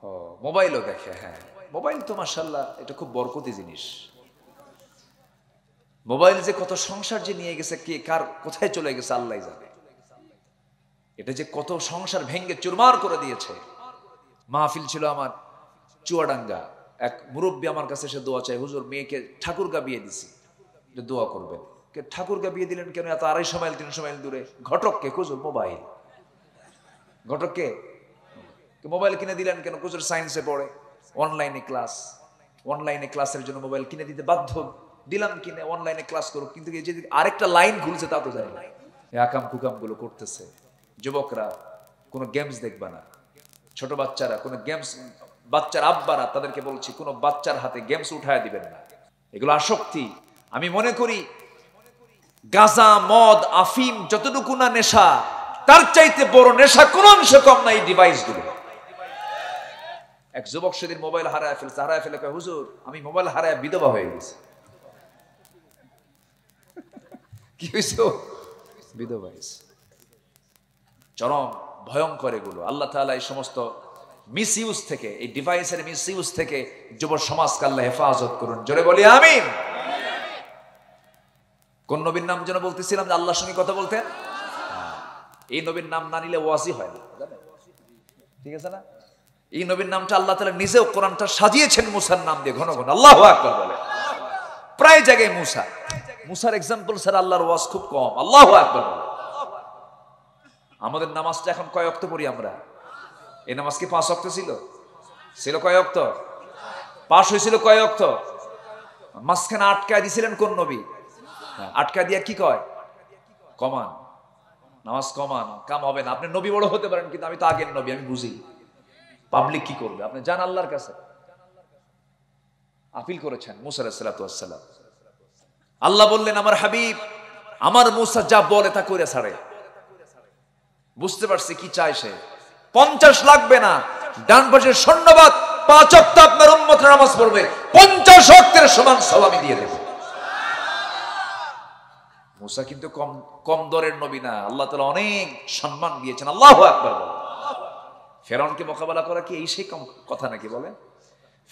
ও মোবাইলও দেখে। হ্যাঁ, মোবাইল তো মাশাআল্লাহ এটা খুব বরকতি জিনিস। মোবাইল যে কত সংসার যে নিয়ে গেছে, কে কার কোথায় চলে গেছে আল্লাহ জানে। এটা যে কত সংসার ভেঙ্গে চুরমার করে দিয়েছে। মাহফিল ছিল আমার চুয়াডাঙ্গা, এক মুরব্বী আমার কাছে এসে দোয়া চাই, হুজুর মেয়েকে ঠাকুরগা বিয়ে দিছি, যে দোয়া করবেন। ঠাকুরগা বিয়ে দিলেন কেন, এত 250 মাইল 300 মাইল দূরে? ঘটককে হুজুর মোবাইল, ঘটককে মোবাইল কিনে দিলেন কেন? হুজুর সায়েন্সে পড়ে, অনলাইনে ক্লাস, অনলাইনে ক্লাসের জন্য মোবাইল কিনে দিতে বাধ্য, দিলাম কিনে অনলাইনে ক্লাস করুক। কিন্তু এই যে আরেকটা লাইন খুলছে তা তো জানি না। আকাম কুকাম গুলো করতেছে। যুবকরা কোনো গেমস দেখবা না, ছোট বাচ্চারা কোনো গেমস, বাচ্চার আব্বারা তাদেরকে বলছি কোনো বাচ্চার হাতে গেমস উঠায় দিবেন না, এগুলো আসক্তি। আমি মনে করি গাঁজা মদ আফিম যতটুকু না নেশা, তার চাইতে বড় নেশা কোন অংশ কম না এই ডিভাইস গুলো। এক যুবক সেদিন মোবাইল হারায় ফেলছে, হারায় ফেলে কয়, হুজুর আমি মোবাইল হারায় বিধবা হয়ে গেছি। কি হয়েছে? বিধবা হয়েছে। চরম ভয়ঙ্কর এগুলো। আল্লাহ তাআলা এই সমস্ত মিস ইউজ থেকে, এই ডিভাইসের মিস ইউজ থেকে যুব সমাজকে আল্লাহ হেফাজত করুন। জোরে বলি আমিন। কোন নবীর নাম যেন বলতেছিলাম যে আল্লাহর সঙ্গে কথা বলতেন? এই নবীর নাম না নিলে ওয়াজি হয় না, ঠিক আছে না? এই নবীর নামটা আল্লাহ তাআলা নিজেও কোরআনটা সাজিয়েছেন মুসার নাম দিয়ে, ঘন ঘন আল্লাহু আকবার বলে। প্রায় জায়গায় মুসা, মুসার এক্সাম্পল ছাড়া আল্লাহর ওয়াজ খুব কম। আল্লাহু আকবার বলে। আমাদের নামাজটা এখন কয় ওয়াক্ত পড়ি আমরা? এই নামাজ কি 5 ওয়াক্ত ছিল? ছিল কয় ওয়াক্ত? পাশ হয়েছিল কয় ওয়াক্ত? মাঝখানে আটকায় দিছিলেন কোন নবী? আটকা দিয়া কি কয়? কমান, নামাজ কমান, কাম হবে না। আপনি নবী বড় হতে পারেন, কিন্তু আমি তো আগের নবী, আমি বুঝি পাবলিক কি করবে। আপনি যান আল্লাহর কাছে, আপিল করেছেন মুসা আলাইহিস সালাতু ওয়াস সালাম। আল্লাহ বললেন আমার হাবিব, আমার মুসা যা বলে তা করে ছাড়ে। বুঝতে পারছি কি চায় সে। 50 লাগবে না, ডান পাশের শূন্যবাদ 5 ওয়াক্ত আপনার উম্মতের নামাজ পড়বে, 50 ওয়াক্তের সমান সওয়াব আমি দিয়ে দেব। মুসা কিন্তু কম কম দরের নবী না, আল্লাহ তাআলা অনেক সম্মান দিয়েছেন। আল্লাহু আকবার বলেন। ফেরাউনকে মোকাবেলা করা কি এই সেই কথা নাকি? বলেন,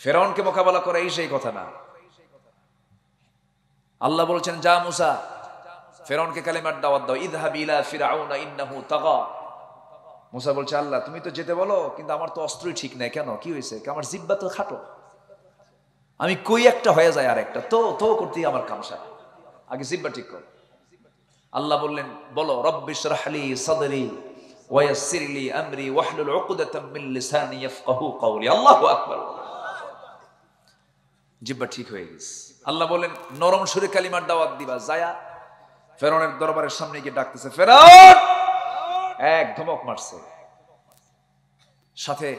ফেরাউনকে মোকাবেলা করা এই সেই কথা না। আল্লাহ বলছেন যা মুসা ফেরাউনকে কালিমার দাওয়াত দাও, ইযহাব ইলা ফিরআউনা ইন্নাহু তাগা। মুসা বলছে আল্লাহ তুমি তো যেতে বলো, কিন্তু আমার তো অস্ত্রই ঠিক নাই। কেন, কি হয়েছে? আমার জিহ্বা তো খাটো, আমি কই একটা হয়ে যায় আর একটা তো তো করতেই আমার কামসা, আগে জিহ্বা ঠিক কর। আল্লাহ বললেন বলো রব্বি শরহ লি সাদরি ওয়া ইয়াসসির লি আমরি ওয়াহলুল উকদাতাম মিন লিসানি ইয়াফকাহু কওলি। আল্লাহু আকবার। জিহ্বা ঠিক হয়ে গেছে। আল্লাহ বলেন নরম সুরে কালিমার দাওয়াত দিবা। যায়া ফেরাউনের দরবারের সামনে গিয়ে ডাকতেছে, ফেরাউন! এক ধমক মারছে। সাথে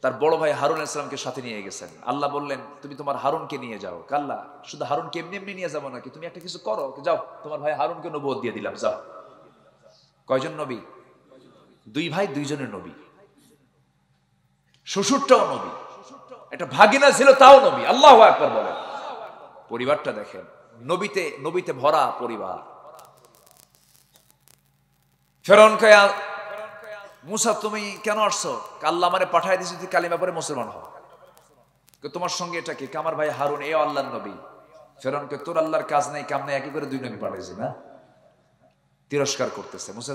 তার বড় ভাই হারুন আলাইহিস সালামকে সাথে নিয়ে গেছেন। আল্লাহ বললেন তুমি তোমার হারুনকে নিয়ে যাও। কাল্লা, শুধু হারুনকে এমনি এমনি নিয়ে যাবো নাকি, তুমি একটা কিছু করো, যাও তোমার ভাই হারুনকে নবুয়ত দিয়ে দিলাম, যাও। কয়জন নবী? 2 ভাই 2 জনের নবী। শ্বশুরটাও নবী, একটা ভাগিনা ছিল তাও নবী। আল্লাহু আকবার বলেন। পরিবারটা দেখেন, নবীতে নবীতে ভরা পরিবার। ফেরাউন কয়া মুসা তুমি কেন আসছো? আল্লাহ আমারে পাঠায় দিয়েছে তুই কালিমা পড়ে মুসলমান হও। তোমার সঙ্গে এটা কি? আমার ভাই হারুন এ আল্লাহর নবী। ফেরাউনকে তোর আল্লাহর কাজ নাই কাম নাই, একই করে 2 নবী পাঠাইছে না? তিরস্কার করতেছে। মুসা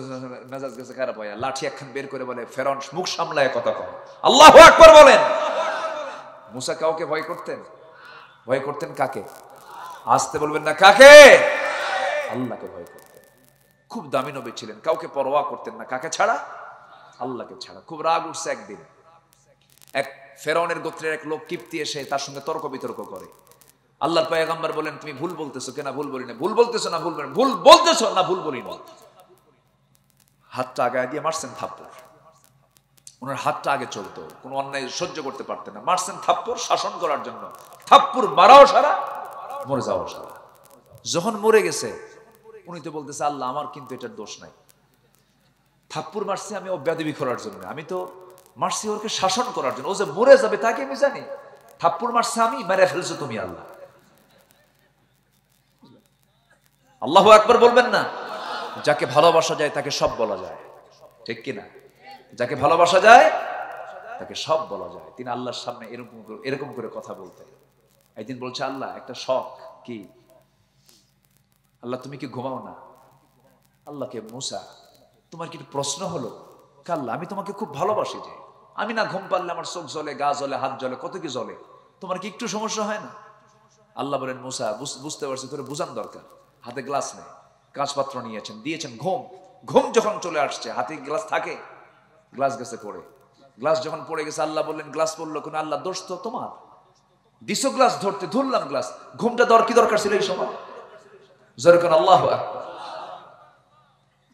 মেজাজ গেছে খারাপ হয়ে, লাঠি একখান বের করে বলে, ফেরাউন মুখ সামলায় কথা কয়। আল্লাহু আকবার বলেন। মুসা কাউকে ভয় করতেন? ভয় করতেন কাকে? আসতে বলবেন না, কাকে? আল্লাহকে ভয় করতেন। খুব দামি নবী ছিলেন, কাউকে পরোয়া করতেন না। কাকে ছাড়া? আল্লাহকে ছাড়া। খুব রাগ উঠছে একদিন, এক ফেরাউনের গোত্রের এক লোক কিপ্তি এসে তার সঙ্গে তর্ক বিতর্ক করে। আল্লাহর পয়গম্বর বলেন তুমি ভুল বলতেছো। কেন ভুল বলি না? ভুল বলতেছো না ভুল বলেন? ভুল বলতেছো না ভুল বলি না। হাতটা আগে দিয়ে মারছেন থাপ্পড়। ওনার হাতটা আগে চলতো, কোনো অন্যায় সহ্য করতে পারতেন না। মারছেন থাপ্পড় শাসন করার জন্য। থাপ্পড় মারাও সারা, মরে যাওয়াও সারা। যখন মরে গেছে উনি তো বলতেছে আল্লাহ আমার কিন্তু এটার দোষ নাই, থাপ্পড় মারছি আমি ও বেয়াদবি করার জন্য, আমি তো মারছি ওকে শাসন করার জন্য। ও যে মরে যাবে তাকে আমি জানি, থাপ্পড় মারছে আমি, মেরে ফেলছো তুমি আল্লাহ। আল্লাহু আকবার বলবেন না? যাকে ভালোবাসা যায় তাকে সব বলা যায়, ঠিক কিনা? যাকে ভালোবাসা যায় তাকে সব বলা যায়। তিনি আল্লাহর সামনে এরকম করে কথা বলতেন। একদিন বলছে আল্লাহ একটা শখ কি? আল্লাহ তুমি কি ঘুমাও না? আল্লাহকে মুসা তোমার কি প্রশ্ন হলো? আল্লাহ, আমি তোমাকে খুব ভালোবাসি, যে আমি না ঘুম পারলে আমার চোখ জ্বলে, গা জ্বলে, হাত জ্বলে, কত কি জ্বলে, তোমার কি একটু সমস্যা হয় না? আল্লাহ বলেন, মুসা বুঝতে পারছি, তোর বুঝান দরকার। হাতে গ্লাস নেই, কাঁচ পাত্র নিয়েছেন, দিয়েছেন, ঘুম যখন চলে আসছে, হাতে গ্লাস থাকে, গ্লাস গেছে পড়ে, গ্লাস যখন পড়ে গেছে, আল্লাহ বললেন গ্লাস পড়লো কোন? আল্লাহ, দোষ তো তোমার, দিছো গ্লাস ধরতে, ধরলাম গ্লাস, ঘুমটা কি দরকার ছিল এই সময়? যেরকম আল্লাহ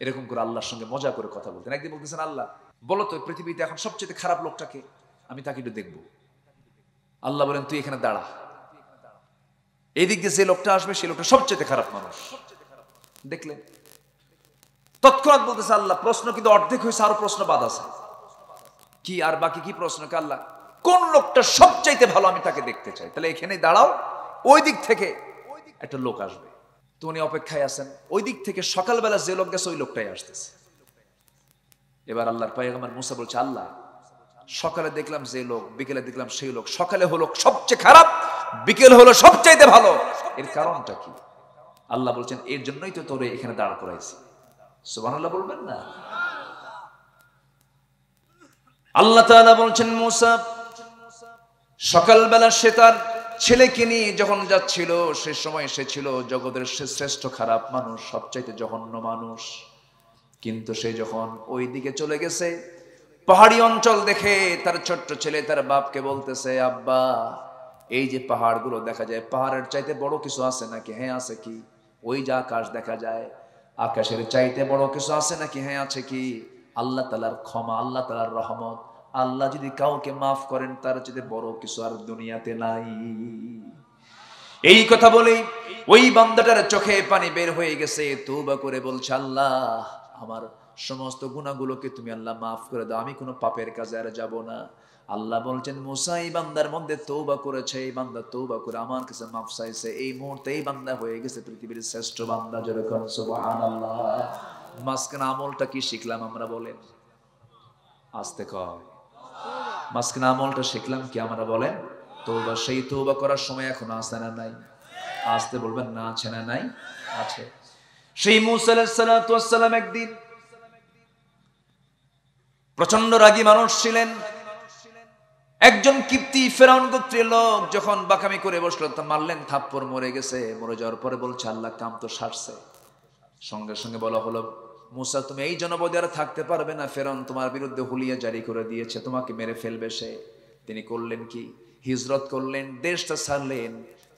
এরকম করে আল্লাহর সঙ্গে মজা করে কথা বলতেন। একদিন বলতেছেন, আল্লাহ বলো তো পৃথিবীতে এখন সবচেয়ে খারাপ লোকটাকে, আমি তাকে একটু দেখবো। আল্লাহ বলেন, তুই এখানে দাঁড়া, এই দিক দিয়ে যে লোকটা আসবে সেই লোকটা সবচেয়ে খারাপ মানুষ। দেখলেন, তৎক্ষণাৎ বলতেছে, আল্লাহ প্রশ্ন কিন্তু অর্ধেক হয়েছে, আরো প্রশ্ন বাদ আছে। কি আর বাকি কি প্রশ্ন? আল্লাহ, কোন লোকটা সবচাইতে ভালো, আমি তাকে দেখতে চাই। তাহলে এখানে দাঁড়াও, ওই দিক থেকে একটা লোক আসবে, তো উনি অপেক্ষায় আছেন, ওই দিক থেকে সকালবেলা যে লোক গেছে ওই লোকটাই আসতেছে। এবার আল্লাহর পয়গম্বর মুসা বলছে, আল্লাহ সকালে দেখলাম যে লোক, বিকেলে দেখলাম সেই লোক, সকালে হলো সবচেয়ে খারাপ, বিকেল হলো সবচাইতে ভালো, এর কারণটা কি? আল্লাহ বলছেন, এর জন্যই তো তোরে এখানে দাঁড় করাইছি। সুবহানাল্লাহ বলবেন না? আল্লাহ তাআলা বলছেন, মুসা সকালবেলা সে তার ছেলেকে নিয়ে যখন যাচ্ছিল, সে সময় সে ছিল জগতের শ্রেষ্ঠ খারাপ মানুষ, সবচাইতে জঘন্য মানুষ। কিন্তু সে যখন ওই দিকে চলে গেছে, পাহাড়ি অঞ্চল দেখে তার ছোট্ট ছেলে তার বাপকে বলতেছে, আব্বা এই যে পাহাড়গুলো দেখা যায়, পাহাড়ের চাইতে বড় কিছু আছে নাকি? হ্যাঁ আছে। কি? ওই যে আকাশ দেখা যায়, আকাশের চাইতে বড় কিছু আছে নাকি? হ্যাঁ আছে। কি? আল্লাহ তাআলার ক্ষমা, আল্লাহ তাআলার রহমত। আল্লাহ যদি কাউকে মাফ করেন, তার চাইতে বড় কিছু আর দুনিয়াতে নাই। এই কথা বলেই ওই বান্দাটার চোখে পানি বের হয়ে গেছে, তওবা করে বলছে, আল্লাহ আমার সমস্ত গুনাহগুলোকে তুমি আল্লাহ মাফ করে দাও, আমি কোনো পাপের কাজে আর যাব না। আল্লাহ বলছেন, মুসা এই বান্দার মধ্যে তওবা করেছে, এই বান্দা তওবা করে আমার কাছে মাফ চাইছে, এই মুহূর্তে এই বান্দা হয়ে গেছে পৃথিবীর শ্রেষ্ঠ বান্দা। যেরকম সুবহানাল্লাহ। মাঝখানে আমলটা কি শিখলাম আমরা? বলেন আস্তে কয়, মাঝখানে আমলটা শিখলাম কি আমরা? বলেন তওবা। সেই তওবা করার সময় এখন আছে না নাই? আসতে বলবেন না, আছে না নাই? আছে। সেই মুসা আলাইহিস সালাতু ওয়াস সালাম একদিন প্রচন্ড রাগী মানুষ ছিলেন। একজন কিপ্তি ফেরাউন গোত্রের লোক যখন বাকামি করে বসলো, তা মারলেন, থাপ্পড়, মরে গেছে। মরে যাওয়ার পরে বলছে, আল্লাহ কাম তো সারছে। সঙ্গে সঙ্গে বলা হলো, মুসা তুমি এই জনপদে আর থাকতে পারবে না, ফেরাউন তোমার বিরুদ্ধে হুলিয়া জারি করে দিয়েছে, তোমাকে মেরে ফেলবে সে। তিনি করলেন কি? হিজরত করলেন, দেশটা ছাড়লেন।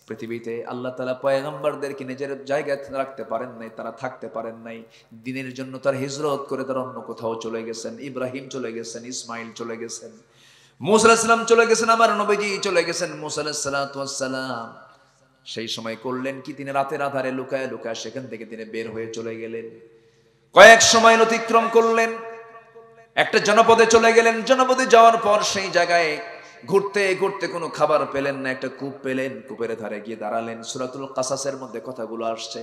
পৃথিবীতে আল্লাহ তাআলা পয়গম্বরদেরকে নিজের জায়গায় রাখতে পারেন নাই, তারা থাকতে পারেন নাই। দ্বীনের জন্য তার হিজরত করে তার অন্য কোথাও চলে গেছেন। ইব্রাহিম চলে গেছেন, ইসমাইল চলে গেছেন, মুসা আলাইহিস সালাম চলে গেছেন, আমার নবীজি চলে গেছেন মুসা আলাইহিস সালাতু ওয়াস সালাম। সেই সময় করলেন কি? তিনি রাতের আধারে লুকায় লুকায় সেখান থেকে তিনি বের হয়ে চলে গেলেন। কয়েক সময় অতিক্রম করলেন, একটা জনপদে চলে গেলেন। জনপদে যাওয়ার পর সেই জায়গায় ঘুরতে ঘুরতে কোনো খাবার পেলেন না, একটা কূপ পেলেন, কূপের ধারে গিয়ে দাঁড়ালেন। সূরাতুল কাসাসের মধ্যে কথাগুলো আসছে।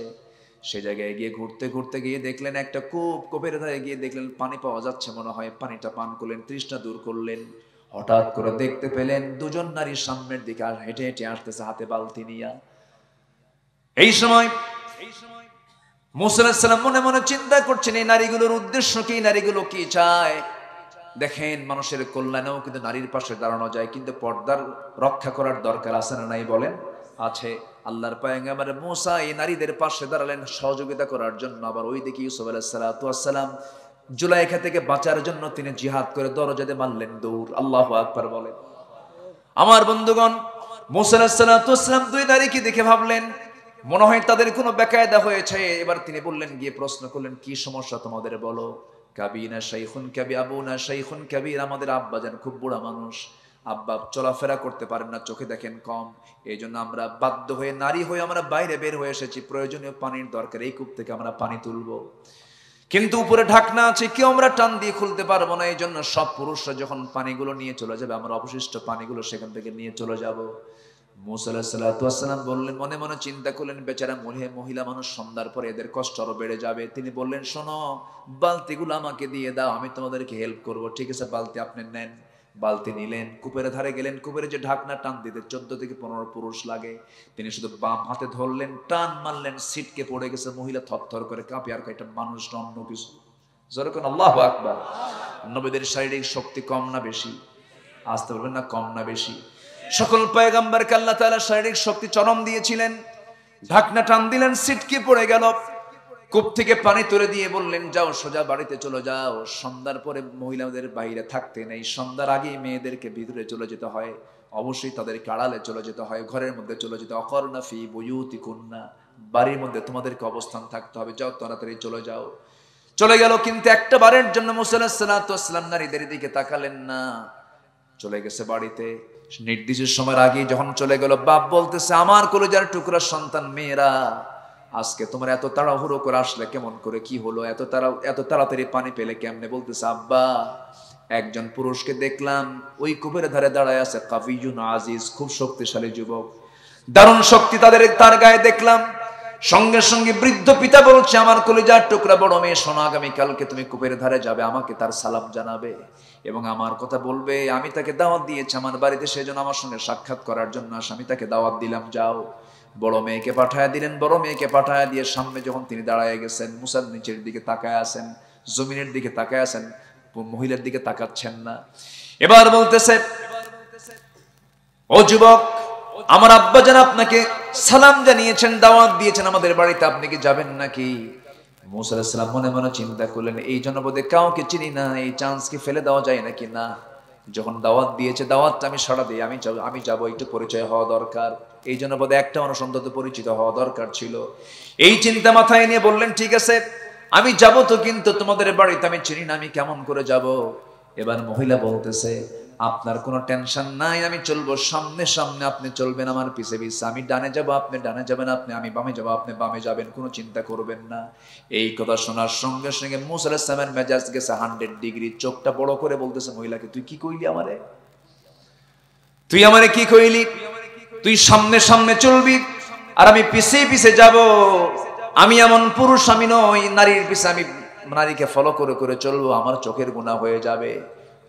সেই জায়গায় গিয়ে ঘুরতে ঘুরতে গিয়ে দেখলেন একটা কূপ, কূপের ধারে গিয়ে দেখলেন পানি পাওয়া যাচ্ছে মনে হয়, পানিটা পান করলেন, তৃষ্ণা দূর করলেন। হঠাৎ করে দেখতে পেলেন দুজন নারী সামনের দিকে হেঁটে হেঁটে আসতেছে, হাতে বালতি নিয়া। এই সময় মুসা আলাইহিস সালাম মনে মনে চিন্তা করছেন, এই নারীগুলোর উদ্দেশ্য কি, নারীগুলো কি চায়। দেখেন, মানুষের কল্যাণেও কিন্তু নারীর পাশে দাঁড়ানো যায়, কিন্তু পর্দার রক্ষা করার দরকার আছে না নাই? বলেন আছে। আল্লাহর পয়গম্বর মুসা এই নারীদের পাশে দাঁড়ালেন সহযোগিতা করার জন্য। আবার ওইদিকে ইউসুফ আলাইহিস সালাতু ওয়াস সালাম জুলাইখা থেকে বাঁচার জন্য তিনি জিহাদ করে দরজাতে মারলেন দৌড়। আল্লাহু আকবার বলেন। আমার বন্ধুগণ, মুসা আলাইহিস সালাতু ওয়াস সালাম দুই নারীকে দেখে ভাবলেন মনে হয় তাদের কোনো বেকায়দা হয়েছে। এবার তিনি বললেন, গিয়ে প্রশ্ন করলেন, কি সমস্যা তোমাদের বলো। কাবিনা শাইখুন কাবি, আবুনা শাইখুন কাবির, আমাদের আব্বা যেন খুব বুড়া মানুষ, আব্বা চলাফেরা করতে পারেন না, চোখে দেখেন কম। এই জন্য আমরা বাধ্য হয়ে, নারী হয়ে আমরা বাইরে বের হয়ে এসেছি, প্রয়োজনীয় পানির দরকার, এই কূপ থেকে আমরা পানি তুলবো। কিন্তু উপরে ঢাকনা আছে, কেউ আমরা টান দিয়ে খুলতে পারবো না। এই জন্য সব পুরুষরা যখন পানিগুলো নিয়ে চলে যাবে, আমরা অবশিষ্ট পানিগুলো সেখান থেকে নিয়ে চলে যাব। মুসা আলাইহিস সালাতু ওয়াস সালাম বললেন, মনে মনে চিন্তা করলেন, বেচারা মহিলা মানুষ, সন্ধ্যার পরে এদের কষ্ট আরো বেড়ে যাবে। তিনি বললেন, শোনো, বালতিগুলো আমাকে দিয়ে দাও, আমি তোমাদেরকে হেল্প করব। ঠিক আছে, বালতি আপনি নেন। বালতি নিলেন, কূপের ধারে গেলেন। কূপের যে ঢাকনা টান দিতে 14 থেকে 15 পুরুষ লাগে, তিনি শুধু বাম হাতে ধরলেন, টান মারলেন, ছিটকে পড়ে গেছে। মহিলা থরথর করে কাঁপে, আর এটা মানুষ না অন্য কিছু। যেরকম আল্লাহু আকবার। নবীদের শারীরিক শক্তি কম না বেশি? আসতে বলবেন না, কম না বেশি? সকল পয়গম্বরকে আল্লাহ তাআলা শারীরিক শক্তি চরম দিয়েছিলেন। ঢাকনা টান দিলেন, সিটকে পড়ে গেল। কূপ থেকে পানি তুলে দিয়ে বললেন, যাও সোজা বাড়িতে চলে যাও। সন্ধ্যার পরে মহিলাদের বাইরে থাকতে নেই, সন্ধ্যার আগে মেয়েদেরকে ভিতরে চলে যেতে হয়, অবশ্যই তাদেরকে আড়ালে চলে যেতে হয়, ঘরের মধ্যে চলে যেতে। অকরনা ফি বুয়ুতিকুন্না, বাড়ির মধ্যে তোমাদেরকে অবস্থান থাকতে হবে, যাও তাড়াতাড়ি চলে যাও। চলে গেল, কিন্তু একটা বারের জন্য মুসা আলাইহিস সালাতু ওয়াস সালাম নারীদের দিকে তাকালেন না, চলে গেছে বাড়িতে। নির্দিষ্ট সময়ের আগে যখন চলে গেল, বাপ বলতেছে, আমার কলিজার টুকরা সন্তান মেয়েরা, আজকে তোমার এত তাড়াহুড়ো করে আসলে কেমন করে, কি হলো, এত তাড়াতাড়ি পানি পেলে কেমনে? বলতেছে, আব্বা, একজন পুরুষকে দেখলাম ওই কূপের ধারে দাঁড়ায় আছে, কাফিয়ুন আজিজ, খুব শক্তিশালী যুবক, দারুণ শক্তি তার গায়ে দেখলাম। সঙ্গে সঙ্গে বৃদ্ধ পিতা বলছে, আমার কলিজার টুকরা বড় মেয়ে, শোনো, আগামীকালকে তুমি কূপের ধারে যাবে, আমাকে তার সালাম জানাবে এবং আমার কথা বলবে। আমি তাকে দাওয়াত দিয়েছি আমার বাড়িতে, সেজন্য আমার সঙ্গে সাক্ষাৎ করার জন্য আসে, আমি তাকে দাওয়াত দিলাম, যাও। বড় মেয়েকে পাঠায় দিলেন। বড় মেয়েকে পাঠায় দিয়ে সামনে যখন তিনি দাঁড়ায় গেছেন, মুসা নিচের দিকে তাকায় আছেন, জমিনের দিকে তাকায় আছেন, মহিলার দিকে তাকাচ্ছেন না। এবার বলতেছে, ও যুবক, আমার আব্বাজান আপনাকে সালাম জানিয়েছেন, দাওয়াত দিয়েছেন আমাদের বাড়িতে, আপনি কি যাবেন নাকি? মুসা আলাইহিস সালাম মনে মনে চিন্তা করলেন, এই জনপদে কাউকে চিনি না, এই চান্স কি ফেলে দেওয়া যায় নাকি? না, যখন দাওয়াত দিয়েছে, দাওয়াতটা আমি সাড়া দিই, আমি যাবো, একটু পরিচয় হওয়া দরকার, এই জনপদে একটা মানুষ অন্তত পরিচিত হওয়া দরকার ছিল। এই চিন্তা মাথায় নিয়ে বললেন, ঠিক আছে, আমি যাব তো, কিন্তু তোমাদের বাড়িতে আমি চিনি না, আমি কেমন করে যাব? এবার মহিলা বলতেছে, আপনার কোনো টেনশন নাই, আমি চলবো সামনে সামনে, আপনি চলবেন আমার পিছে পিছে, আমি ডানে যাব, আপনি ডানে যাবেন, আমি বামে যাব, আপনি বামে যাবেন, কোনো চিন্তা করবেন না। এই কথা শোনার সঙ্গে সঙ্গে মুসা আলাইহিস সালামের মেজাজ গেছে 100 ডিগ্রি। চোখটা বড় করে বলতেছে মহিলাকে, তুই কি কইলি আমারে? তুই আমারে কি কইলি? তুই সামনে সামনে চলবি আর আমি পিছে পিছে যাব? আমি এমন পুরুষ আমি নই, নারীর পিছে আমি নারীকে ফলো করে করে চলবো, আমার চোখের গুনাহ হয়ে যাবে।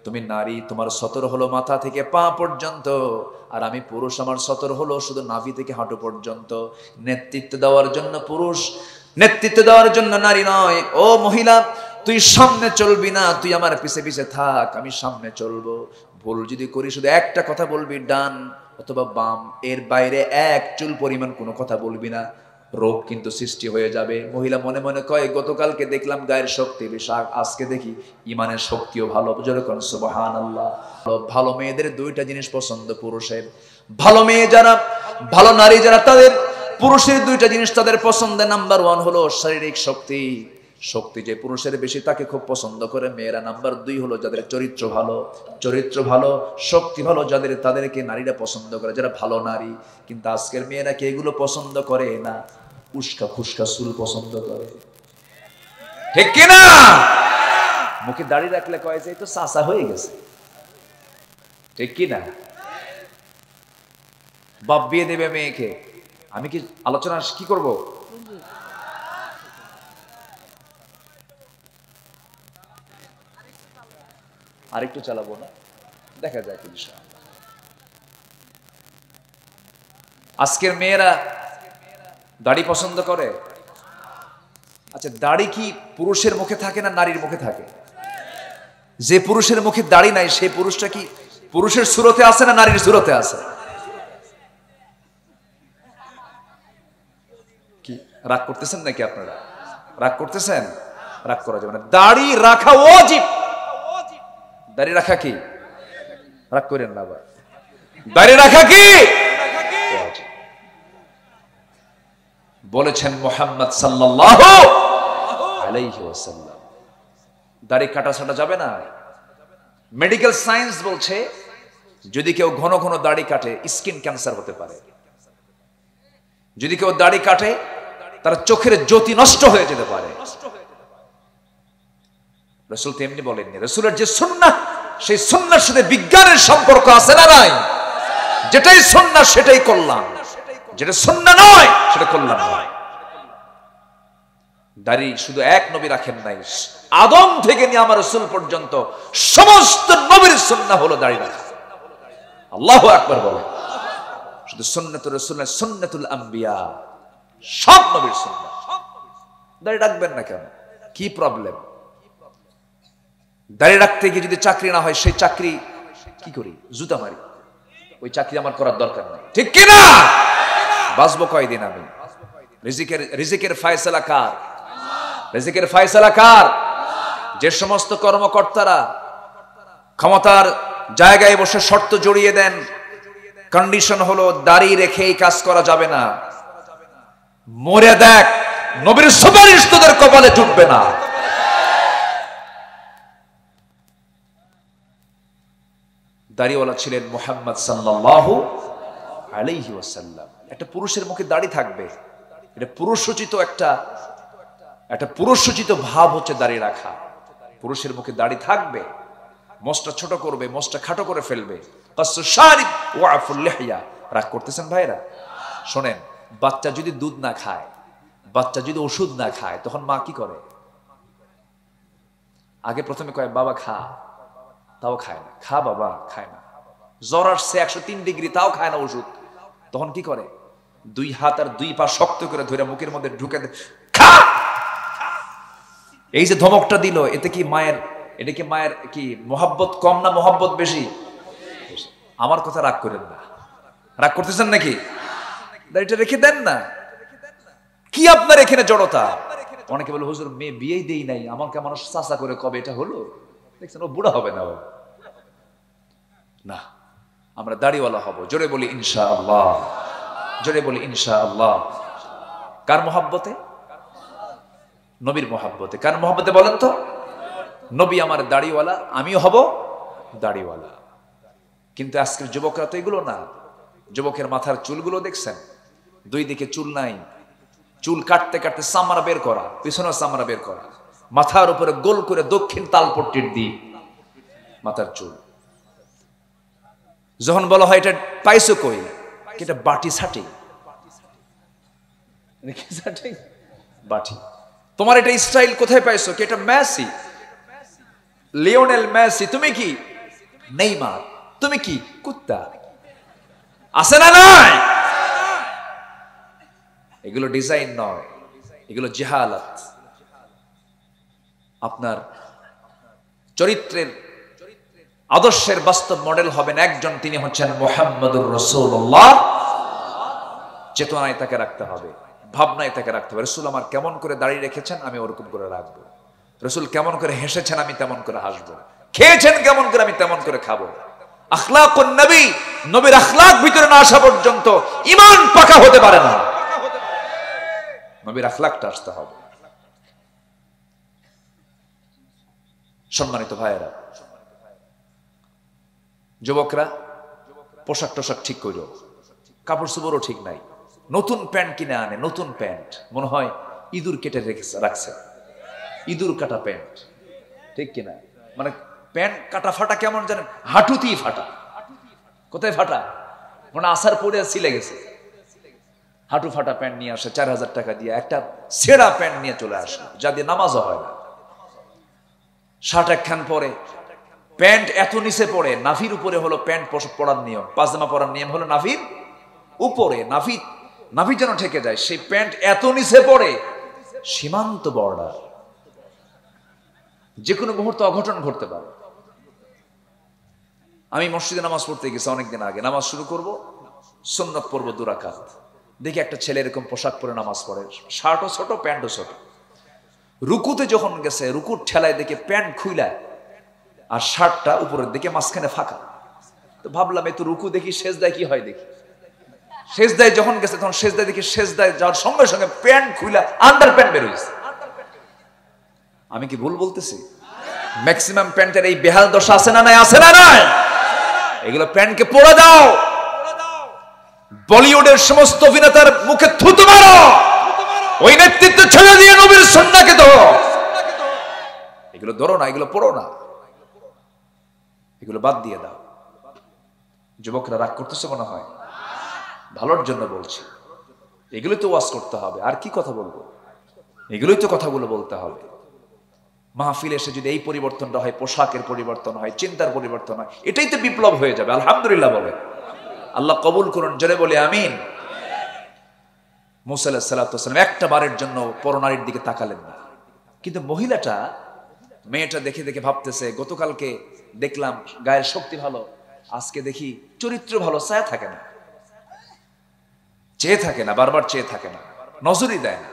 তুমি নারী, তোমার সতর হলো মাথা থেকে পা পর্যন্ত, আর আমি পুরুষ, আমার সতর হলো শুধু নাভি থেকে হাঁটু পর্যন্ত। নেতৃত্ব দেওয়ার জন্য পুরুষ, নেতৃত্ব দেওয়ার জন্য নারী নয়। ও মহিলা, তুই সামনে চলবি না, তুই আমার পিছে পিছে থাক, আমি সামনে চলবো। ভুল যদি করি শুধু একটা কথা বলবি, ডান অথবা বাম, এর বাইরে এক চুল পরিমাণ কোনো কথা বলবি না, রোগ কিন্তু সৃষ্টি হয়ে যাবে। মহিলা মনে মনে কয়, গতকালকে দেখলাম গায়ের শক্তি বেশি, আজকে দেখি ইমানের শক্তিও ভালো। যেরকম সুবহানাল্লাহ। ভালো মেয়েদের দুইটা জিনিস পছন্দ পুরুষের, ভালো মেয়ে যারা, ভালো নারী যারা, তাদের পুরুষের দুইটা জিনিস তাদের পছন্দ। নাম্বার 1 হলো শারীরিক শক্তি, শক্তি যে পুরুষের বেশি তাকে খুব পছন্দ করে মেয়েরা। নাম্বার 2 হলো যাদের চরিত্র ভালো, চরিত্র ভালো, শক্তি ভালো, যাদের, তাদেরকে নারীরা পছন্দ করে, যারা ভালো নারী। কিন্তু আজকের মেয়েরা কি এগুলো পছন্দ করে না? উস্কা খুস্কা চুল পছন্দ করে, ঠিক কিনা? মুখে দাড়ি রাখলে কয় যে তো চাচা হয়ে গেছে, ঠিক কিনা? বাপ বিয়ে দেবে মেয়েকে, আমি কি আলোচনা কি করব? আরেকটু চালাবো না, দেখা যায় ইনশাআল্লাহ। আজকের মেয়েরা দাড়ি পছন্দ করে। আচ্ছা, দাড়ি কি পুরুষের মুখে থাকে না নারীর মুখে থাকে? যে পুরুষের মুখে দাড়ি নাই, সেই পুরুষটা কি পুরুষের সুরতে আছে না নারীর সুরতে আছে? কি রাগ করতেছেন নাকি আপনারা? রাগ করতেছেন? রাগ করা যাবে না, দাড়ি রাখা ওয়াজিব। দাড়ি রাখা কি? রাগ করেন না আবার। দাড়ি রাখা কি বলেছেন মুহাম্মদ সাল্লাল্লাহু আলাইহি ওয়াসাল্লাম। দাড়ি কাটা ছাটা যাবে না। মেডিকেল সায়েন্স বলছে, যদি কেউ ঘন ঘন দাড়ি কাটে, স্কিন ক্যান্সার হতে পারে। যদি কেউ দাড়ি কাটে, তার চোখের জ্যোতি নষ্ট হয়ে যেতে পারে। রাসূল তেমনি বলেননি। রাসূলের যে সুন্নাহ, সেই সুন্নাহর সাথে বিজ্ঞানের সম্পর্ক আছে না নাই? যেটাই সুন্নাহ সেটাই করলাম, যেটা সুন্নাহ নয় সেটা করলাম নয়। দাড়ি শুধু এক নবী রাখেন নাই, আদম থেকে নিয়ে আমার রাসূল পর্যন্ত সমস্ত নবীর সুন্নাহ হলো দাড়ি রাখা। আল্লাহু আকবার বলে। শুধু সুন্নাতুর রাসূল না, সুন্নাতুল আম্বিয়া, সব নবীর সুন্নাহ। দাড়ি রাখবেন না কেন? কি প্রবলেম? দাঁড়িয়ে রাখতে গিয়ে যদি চাকরি না হয়, সেই চাকরি কি করি? জুতা মারি। ওই চাকরি আমার করার দরকার নেই, ঠিক কিনা? বাঁচবো কয়দিন আমি? রিজিকের ফয়সালা কার? রিজিকের ফয়সালা কার? যে সমস্ত কর্মকর্তারা ক্ষমতার জায়গায় বসে শর্ত জড়িয়ে দেন, কন্ডিশন হলো দাড়ি রেখেই কাজ করা যাবে না, মরে দেখ নবীর সুপারিশ তোদের কপালে জুটবে না। দাড়িওয়ালা ছিলেন মুহাম্মদ সাল্লাল্লাহু আলাইহি ওয়াসাল্লাম। একটা পুরুষের মুখে দাড়ি থাকবে, এটা পুরুষোচিত একটা পুরুষোচিত ভাব হচ্ছে দাড়ি রাখা। পুরুষের মুখে দাড়ি থাকবে, মোচটা ছোট করবে, মোচটা খাটো করে ফেলবে। কাসসু শারিব ওয়া আফুল লিহইয়া। রাগ করতেছেন ভাইরা? শোনেন, বাচ্চা যদি দুধ না খায়, বাচ্চা যদি ওষুধ না খায়, তখন মা কি করে? আগে প্রথমে কয় বাবা খা, তাও খায় না। খা বাবা, খায় না। জ্বর আসছে 103 ডিগ্রি, তাও খায় না ওষুধ। তখন কি করে? 2 হাত আর 2 পা শক্ত করে ধরে মুখের মধ্যে ঢুকে খা। এই যে ধমকটা দিল, এটা কি মায়ের কি মোহাব্বত কম না মোহাব্বত বেশি? আমার কথা রাগ করেন না। রাগ করতেছেন নাকি? দাড়িটা রেখে দেন না। কি আপনার এখানে জড়তা? অনেকে বলে হুজুর মেয়ে বিয়েই দেই নাই, আমাকে মানুষ চাচা করে কবে এটা হলো? দেখছেন, ও বুড়া হবে না। না, আমরা দাড়িওয়ালা হব। জোরে বলি ইনশাআল্লাহ, জোরে বলি ইনশাআল্লাহ। কার মোহাব্বতে? নবীর মোহাব্বতে। কার মোহাব্বতে বলেন তো? নবী আমার দাড়িওয়ালা, আমিও হব দাড়িওয়ালা। কিন্তু আজকের যুবকরা তো এগুলো না। যুবকের মাথার চুলগুলো দেখছেন, 2 দিকে চুল নাই, চুল কাটতে কাটতে চামড়া বের করা, পিছনে চামড়া বের করা, মাথার উপরে গোল করে দক্ষিণ তালপট্টির দিক মাথার চুল। যখন বলা হয় এটা পাইছো কই, এটা বাটি ছাটি, বাটি। তোমার এটা স্টাইল কোথায় পাইছো? কি এটা মেসি, লিওনেল মেসি। তুমি কি নেইমার? তুমি কি কুত্তা? আছে না নাই? এগুলো ডিজাইন নয়, এগুলো জাহালাত। আপনার চরিত্রের আদর্শের বাস্তব মডেল হবেন একজন, তিনি হচ্ছেন মুহাম্মদুর রাসূলুল্লাহ। চেতনায় তাকে রাখতে হবে, ভাবনায় তাকে রাখতে হবে। রাসূল আমার কেমন করে দাঁড়িয়ে রেখেছেন, আমি ওরকম করে রাখবো। রাসূল কেমন করে হেসেছেন, আমি তেমন করে হাসবো। খেয়েছেন কেমন করে, আমি তেমন করে খাবো। আখলাকুন নবী, নবীর আখলাক ভিতরে না আসা পর্যন্ত ঈমান পাকা হতে পারে না। নবীর আখলাকটা আসতে হবে। সম্মানিত ভাইয়েরা, যুবকরা পোশাক টোশাক ঠিক করো, কাপড় চোপড়ও ঠিক নাই। নতুন প্যান্ট কিনে আনে, নতুন প্যান্ট, মনে হয় ইঁদুর কেটে রাখছে, ইঁদুর কাটা প্যান্ট, ঠিক কিনা? মানে প্যান্ট কাটা ফাটা কেমন জানেন? হাঁটুতেই ফাটা। কোথায় ফাটা? মানে আসার পরে ছিলে গেছে। হাঁটু ফাটা প্যান্ট নিয়ে আসে 4000 টাকা দিয়ে, একটা ছেঁড়া প্যান্ট নিয়ে চলে আসে, যা দিয়ে নামাজও হয় না। শার্ট একখান পরে, প্যান্ট এত নিচে পড়ে, নাভির উপরে হলো প্যান্ট পরার নিয়ম, পাজামা পরার নিয়ম হলো নাভির উপরে, নাভি যেন ঠেকে যায়, সেই প্যান্ট এত নিচে পড়ে, সীমান্ত বর্ডার, যে কোনো মুহূর্তে অঘটন ঘটতে পারে। আমি মসজিদে নামাজ পড়তে গেছি অনেকদিন আগে, নামাজ শুরু করব, সুন্নত পড়বো 2 রাকাত। দেখি একটা ছেলে এরকম পোশাক পরে নামাজ পড়ে, শার্টও ছোট, প্যান্টও ছোট। রুকুতে যখন গেছে, রুকুর ঠেলায় দেখে প্যান্ট খুইলা আর শার্টটা উপরের দিকে, মাঝখানে ফাঁকা। তো ভাবলাম এই তো রুকু, দেখি সেজদায় কি হয় দেখি। সেজদায় যখন গেছে, তখন সেজদায় দেখি, সেজদায় যাওয়ার সঙ্গে সঙ্গে প্যান্ট খুইলা আন্ডার প্যান্ট বের হয়েছে। আমি কি ভুল বলতেছি? ম্যাক্সিমাম প্যান্টের এই বেহাল দশা আছে না নাই? আছে না নাই? এগুলো প্যান্টকে পড়ে দাও। বলিউডের সমস্ত অভিনেতার মুখে থুতু মারো, ওই নেতৃত্ব ছেড়ে দিয়ে নবীর সুন্নাহকে ধরো। এগুলো ধরো না, এগুলো পড়ো না, এগুলো বাদ দিয়ে দাও। যুবকরা রাগ করতেছে মনে হয়? ভালোর জন্য বলছি। এগুলোই তো ওয়াজ করতে হবে, আর কি কথা বলবো? এগুলোই তো কথাগুলো বলতে হবে। মাহফিল এসে যদি এই পরিবর্তনটা হয়, পোশাকের পরিবর্তন হয়, চিন্তার পরিবর্তন হয়, এটাই তো বিপ্লব হয়ে যাবে। আলহামদুলিল্লাহ বলে, আল্লাহ কবুল করুন, জোরে বলে আমিন। মুসা আলাইহিস সালাতু ওয়াস সালাম একটা বারের জন্য পরনারীর দিকে তাকালেন না, কিন্তু মহিলাটা মেয়েটা দেখে দেখে ভাবতেছে গতকালকে দেখলাম গায়ের শক্তি ভালো, আজকে দেখি চরিত্র ভালো, ছায়া থাকে না, চেয়ে থাকে না, বারবার চেয়ে থাকে না, নজরই দেয় না,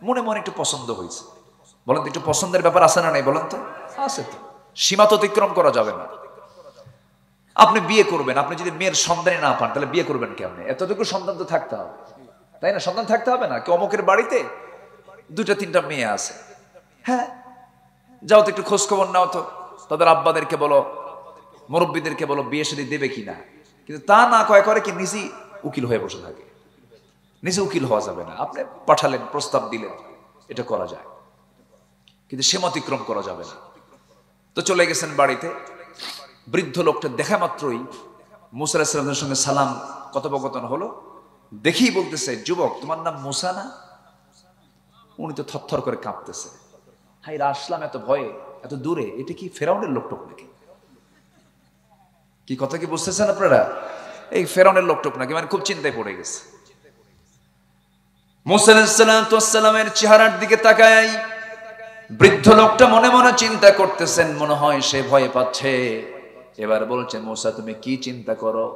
মনে মনে একটু পছন্দ হয়েছে। বলেন তো একটু পছন্দের ব্যাপার আছে না নাই বলেন তো? আছে তো। সীমা তো অতিক্রম করা যাবে না। আপনি বিয়ে করবেন, আপনি যদি মেয়ের সন্তানই না পান তাহলে বিয়ে করবেন কেমনে? এতটুকু সন্তান তো থাকতে হবে, তাই না? সন্তান থাকতে হবে না? কি অমুকের বাড়িতে 2-3টা মেয়ে আছে, হ্যাঁ যাও তো একটু খোঁজ খবর নাও তো, তাদের আব্বাদেরকে বলো, মুরব্বীদেরকে বলো বিয়ে শাদী দেবে কিনা। কিন্তু তা না কয় করে কি নিজেই উকিল হয়ে বসে থাকে। নিজে উকিল হওয়া যাবে না, আপনি পাঠালেন, প্রস্তাব দিলেন, এটা করা যায়, কিন্তু সীমা অতিক্রম করা যাবে না। তো চলে গেছেন বাড়িতে। বৃদ্ধ লোকটা দেখা মাত্রই মুসা আলাইহিস সালামের সঙ্গে সালাম কথোপকথন হলো, দেখেই বলতেছে, যুবক তোমার নাম মুসা না? উনি তো থরথর করে কাঁপতেছে, হাই রা, আসলাম এত ভয়ে, এত দূরে, এটা কি ফেরাউনের লোকটোক নাকি? কি কথা কি বুঝতেছেন আপনারা? এই ফেরাউনের লোকটোক নাকি? মানে খুব চিন্তায় পড়ে গেছে। মুসা আলাইহিস সালামের চেহারার দিকে তাকায় বৃদ্ধ লোকটা মনে মনে চিন্তা করতেছেন, মনে হয় সে ভয় পাচ্ছে। এবার বলছে, মুসা তুমি কি চিন্তা করো?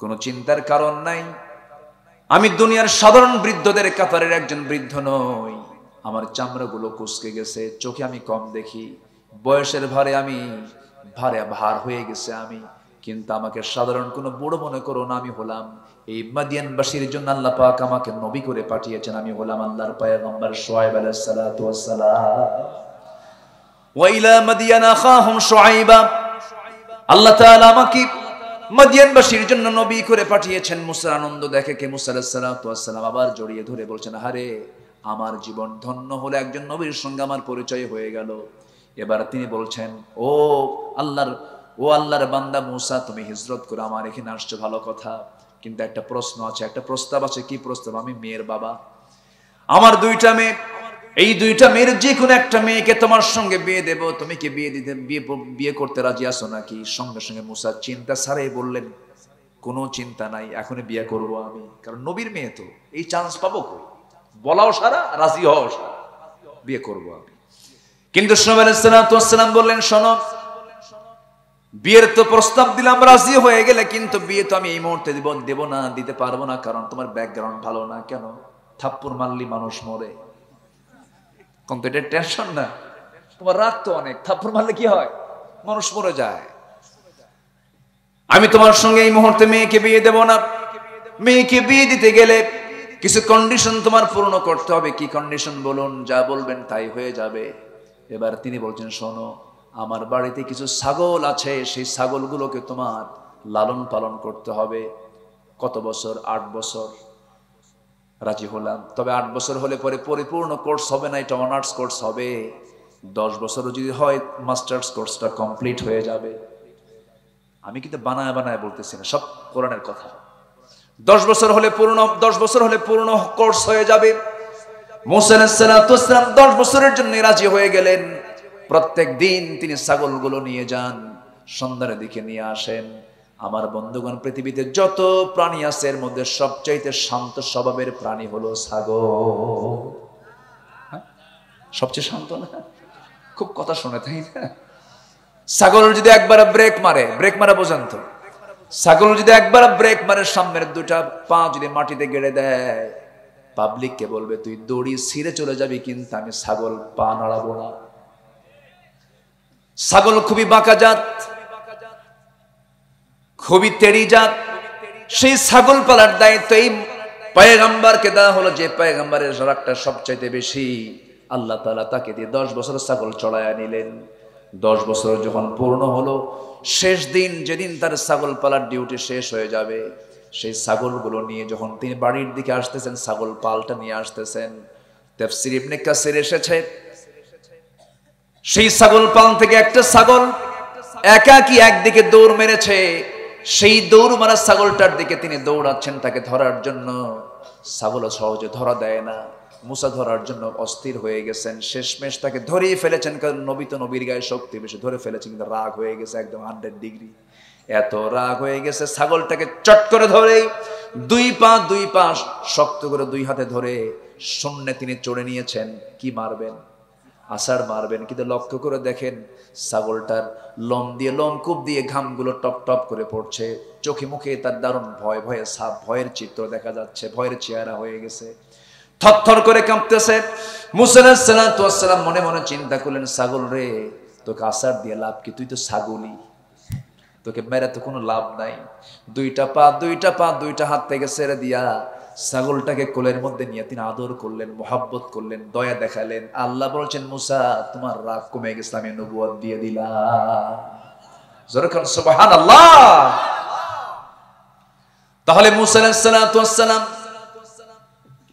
কোনো চিন্তার কারণ নাই। আমি দুনিয়ার সাধারণ বৃদ্ধদের কাতারের একজন বৃদ্ধ নই। আমার চামড়াগুলো কুঁচকে গেছে, চোখে আমি কম দেখি, বয়সের ভারে আমি ভার হয়ে গেছে আমি, কিন্তু আমাকে সাধারণ কোনো বুড়ো মনে করো না। আমি হলাম এই মাদিয়ানবাসীর জন্য আল্লাহ পাক আমাকে নবী করে পাঠিয়েছেন। আমি হলাম আল্লাহর পয়গম্বর শুআয়ব আলাইহিস সালাতু ওয়াস সালাম। ওয়া ইলা মাদিয়ান আখাহুম শুআয়বা, আল্লাহ তাআলা আমাকে মাদিয়ানবাসীর জন্য নবী করে পাঠিয়েছেন। মুসার আনন্দ দেখে কে মুসা আলাইহিস সালাতু ওয়াস সালাম আবার জড়িয়ে ধরে বলছেন, আরে আমার জীবন ধন্য হলো, একজন নবীর সঙ্গে আমার পরিচয় হয়ে গেল। এবার তিনি বলছেন, ও আল্লাহর বান্দা মুসা, তুমি হিজরত করে আমার এখানে আসছো, ভালো কথা, কিন্তু একটা প্রশ্ন আছে, একটা প্রস্তাব আছে। কি প্রস্তাব? আমি মেয়ের বাবা, আমার 2টা মেয়ে, এই 2টা মেয়ের যে কোনো একটা মেয়েকে তোমার সঙ্গে বিয়ে দেব, তুমি কি বিয়ে করতে রাজি আছো নাকি? সঙ্গে সঙ্গে মুসা চিন্তা ছাড়াই বললেন, কোনো চিন্তা নাই, এখনই বিয়ে করব আমি, কারণ নবীর মেয়ে তো, এই চান্স পাবো কই? বলাও সারা, রাজি হও সারা, বিয়ে করব আমি। কিন্তু শুআয়ব আলাইহিস সালাম বললেন, শোনো, বিয়ের তো প্রস্তাব দিলাম, রাজি হয়ে গেলে, কিন্তু বিয়ে তো আমি এই মুহূর্তে দেব না, দিতে পারবো না, কারণ তোমার ব্যাকগ্রাউন্ড ভালো না। কেন? থাপ্পড় মারলি মানুষ মরে, কিন্তু এটা টেনশন না, তোমার রাগ তো অনেক, থাপ্পড় মারলে কি হয়? মানুষ মরে যায়। আমি তোমার সঙ্গে এই মুহূর্তে মেয়েকে বিয়ে দেব না। মেয়েকে বিয়ে দিতে গেলে কিছু কন্ডিশন তোমার পূর্ণ করতে হবে। কি কন্ডিশন বলুন? যা বলবেন তাই হয়ে যাবে। এবার তিনি বলছেন, শোনো, আমার বাড়িতে কিছু ছাগল আছে, সেই ছাগলগুলোকে তোমার লালন পালন করতে হবে। কত বছর? 8 বছর। রাজি হলাম, তবে 8 বছর হলে পরে পরিপূর্ণ কোর্স হবে না, এটা অনার্স কোর্স হবে। 10 বছরও যদি হয়, মাস্টার্স কোর্সটা কমপ্লিট হয়ে যাবে। আমি কিন্তু বানায় বানায় বলতেছি না, সব কোরআনের কথা। 10 বছর হলে পূর্ণ কোর্স হয়ে যাবে। মুসা আলাইহিস সালাম 10 বছরের জন্য রাজি হয়ে গেলেন। প্রত্যেক দিন তিনি ছাগলগুলো নিয়ে যান, সন্ধ্যার দিকে নিয়ে আসেন। আমার বন্ধুগণ, পৃথিবীতে যত প্রাণী আছে এর মধ্যে সবচাইতে শান্ত স্বভাবের প্রাণী হলো ছাগল। সবচেয়ে শান্ত না? খুব কথা শুনে, তাই না? ছাগল যদি একবার ব্রেক মারে বোঝেন তো, ছাগল যদি একবার ব্রেক মারে, সামনের 2টা পা যদি মাটিতে গেড়ে দেয়, পাবলিককে বলবে তুই দড়ি ছিঁড়ে চলে যাবি, কিন্তু আমি ছাগল পা নাড়াবো না। ছাগল খুবই বাঁকা জাত, খুবই তেড়ি জাত। সেই ছাগল পালার দায়িত্ব এই পয়গম্বরকে দেওয়া হলো, যে পয়গম্বরের রাগটা সবচাইতে বেশি। আল্লাহ তাআলা তাকে দিয়ে 10 বছর ছাগল চড়াইয়া নিলেন। 10 বছর যখন পূর্ণ হলো, শেষ দিন যেদিন তার ছাগল পালার ডিউটি শেষ হয়ে যাবে, সেই ছাগলগুলো নিয়ে যখন তিনি বাড়ির দিকে আসতেছেন, ছাগল পালটা নিয়ে আসতেছেন, তাফসীর ইবনে কাসির এসেছে, সেই ছাগল পাল থেকে একটা ছাগল একাকী একদিকে দৌড় মেরেছে। সেই দৌড় মারা ছাগলটার দিকে তিনি দৌড়াচ্ছেন তাকে ধরার জন্য। ছাগল সহজে ধরা দেয় না। মুসা ধরার জন্য অস্থির হয়ে গেছেন, শেষমেশ তাকে ধরেই ফেলেছেন, কারণ নবী তো, নবীর গায়ে শক্তি বেশি, ধরে ফেলেছেন। কিন্তু রাগ হয়ে গেছে একদম 100 ডিগ্রি, এত রাগ হয়ে গেছে, ছাগলটাকে চট করে ধরে 2 পা শক্ত করে 2 হাতে ধরে শূন্যে তিনি চড়ে নিয়েছেন। কি মারবেন? আষাঢ় মারবেন, কিন্তু লক্ষ্য করে দেখেন ছাগলটার লোমকূপ দিয়ে ঘামগুলো টপ টপ করে পড়ছে, চোখে মুখে তার দারুণ ভয়, ভয়ের চিত্র দেখা যাচ্ছে, ভয়ের চেহারা হয়ে গেছে, থরথর করে কাঁপতেছে। মুসা আলাইহিস সালাতু ওয়াস সালাম মনে মনে চিন্তা করলেন, ছাগল রে, তোকে আষাঢ় দিয়ে লাভ কি? তুই তো ছাগলই, তোকে মেরে তো কোনো লাভ নাই। দুইটা হাত থেকে ছেড়ে দিয়া ছাগলটাকে কোলের মধ্যে নিয়ে তিনি আদর করলেন, মোহাব্বত করলেন, দয়া দেখালেন। আল্লাহ বলছেন, মুসা তোমার রাগ কমে গেছে, আমি নবুয়ত দিয়ে দিলাম। জোরে কান সুবহানাল্লাহ। তাহলে মুসা আলাইহিস সালাতু ওয়াস সালাম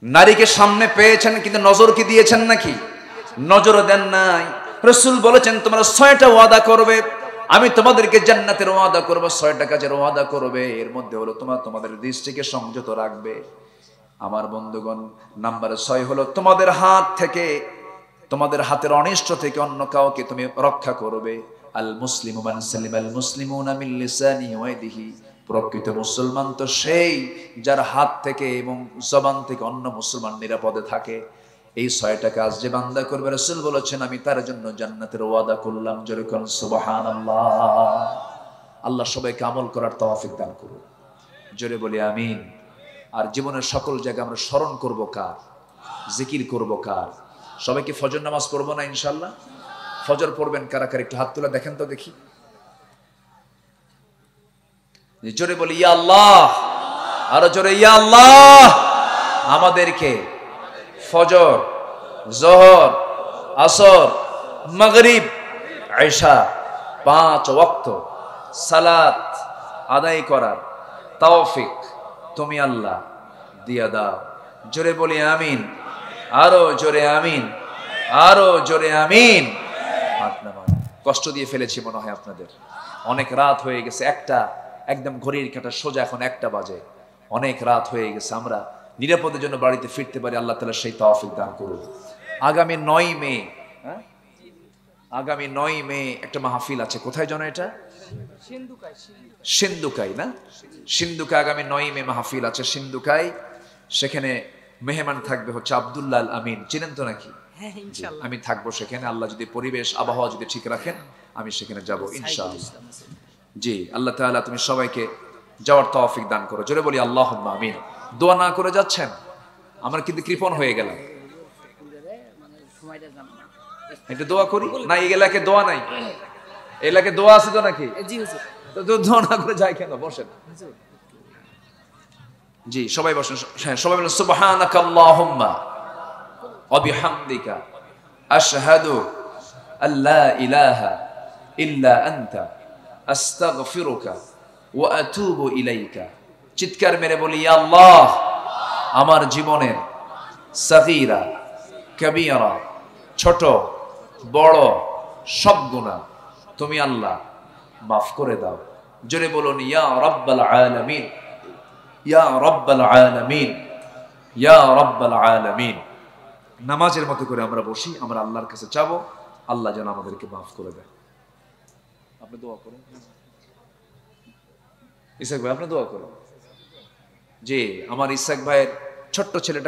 নারীকে সামনে পেয়েছেন, কিন্তু নজর কি দিয়েছেন নাকি? নজরও দেন নাই। রাসূল বলেছেন, তোমরা 6টা ওয়াদা করবে, আমি তোমাদেরকে জান্নাতের ওয়াদা করব, 6টা কাজের ওয়াদা করবে। এর মধ্যে হলো তোমাদের দৃষ্টিকে সংযত রাখবে। আমার বন্ধুগণ, নাম্বার 6 হলো তোমাদের হাত থেকে, তোমাদের হাতের অনিষ্ট থেকে অন্য কাউকে তুমি রক্ষা করবে। আল মুসলিমু মান সালিমাল মুসলিমুনা মিন লিসানিহি ওয়া ইয়াদিহি। প্রকৃত মুসলমান তো সেই যার হাত থেকে এবং জবান থেকে অন্য মুসলমান নিরাপদে থাকে। এই 6টা কাজ যে বান্দা করবে, রাসূল বলেছেন, আমি তার জন্য জান্নাতের ওয়াদা করলাম। জোরে বলুন সুবহানাল্লাহ। আল্লাহ সবাইকে আমল করার তৌফিক দান করুন। জোরে বলি আমিন। আর জীবনের সকল জায়গায় আমরা স্মরণ করব কার? জিকির করব কার? সবাইকে ফজর নামাজ পড়বো না ইনশাআল্লাহ? ফজর পড়বেন কারা কারা? একটু হাত তুলে দেখেন তো দেখি। জোরে বলি ইয়া আল্লাহ। আরো জোরে ইয়া আল্লাহ। আমাদেরকে ফজর, যোহর, আসর, মাগরিব, ইশা 5 ওয়াক্ত সালাত আদায় করার তৌফিক তুমি আল্লাহ দিয়া দাও। জোরে বলি আমিন। আরো জোরে আমিন, আরো জোরে আমিন। হাত নামান। কষ্ট দিয়ে ফেলেছি মনে হয় আপনাদের, অনেক রাত হয়ে গেছে। একদম ঘড়ির কাঁটা সোজা এখন 1টা বাজে। অনেক রাত হয়ে গেছে, আমরা নিরাপদের জন্য বাড়িতে ফিরতে পারি। আল্লাহ তাআলা সেই তৌফিক দান করুন। আগামী 9 মে একটা মাহফিল আছে। কোথায় জানো এটা? সিন্ধুকাই না? সিন্ধুকায় আগামী 9 মে মাহফিল আছে সিন্ধুকায়। সেখানে মেহমান থাকবে হচ্ছে আব্দুল্লাহ আল আমিন, চিনেন তো নাকি? আমি থাকবো সেখানে। আল্লাহ যদি পরিবেশ আবহাওয়া যদি ঠিক রাখেন, আমি সেখানে যাব ইনশাআল্লাহ। জি, আল্লাহ তাআলা তুমি সবাইকে যাওয়ার তৌফিক দান করো। জোরে বলি আল্লাহুম্মা আমিন। দোয়া না করে যাচ্ছেন, আমার কিন্তু কৃপণ হয়ে গেলাম। একটু দোয়া করি না? এই এলাকায় দোয়া নাই? এলাকায় দোয়া আছে তো নাকি? তো দোয়া না করে যায় কেন? বসেন। জি, সবাই বসেন। হ্যাঁ, সবাই বলেন সুবহানাকা আল্লাহুম্মা ওয়া বিহামদিকা আশহাদু আল্লা ইলাহা ইল্লা আনতা আস্তাগফিরুকা ওয়া আতুবু ইলাইকা। চিৎকার মেরে বলি, ইয়া আল্লাহ, আমার জীবনের সাগীরা কবীরা, ছোট বড় সব গুনাহ তুমি আল্লাহ মাফ করে দাও। জোরে বলুন ইয়া রাব্বাল আলামিন, ইয়া রাব্বাল আলামিন, ইয়া রাব্বাল আলামিন। নামাজের মতো করে আমরা বসি, আমরা আল্লাহর কাছে চাবো আল্লাহ যেন আমাদেরকে মাফ করে দেয়। আপনি দোয়া করুন। ইসাক ভাই আপনি দোয়া করুন। জি, আমার ইসাক ভাইয়ের ছোট্ট ছেলেটা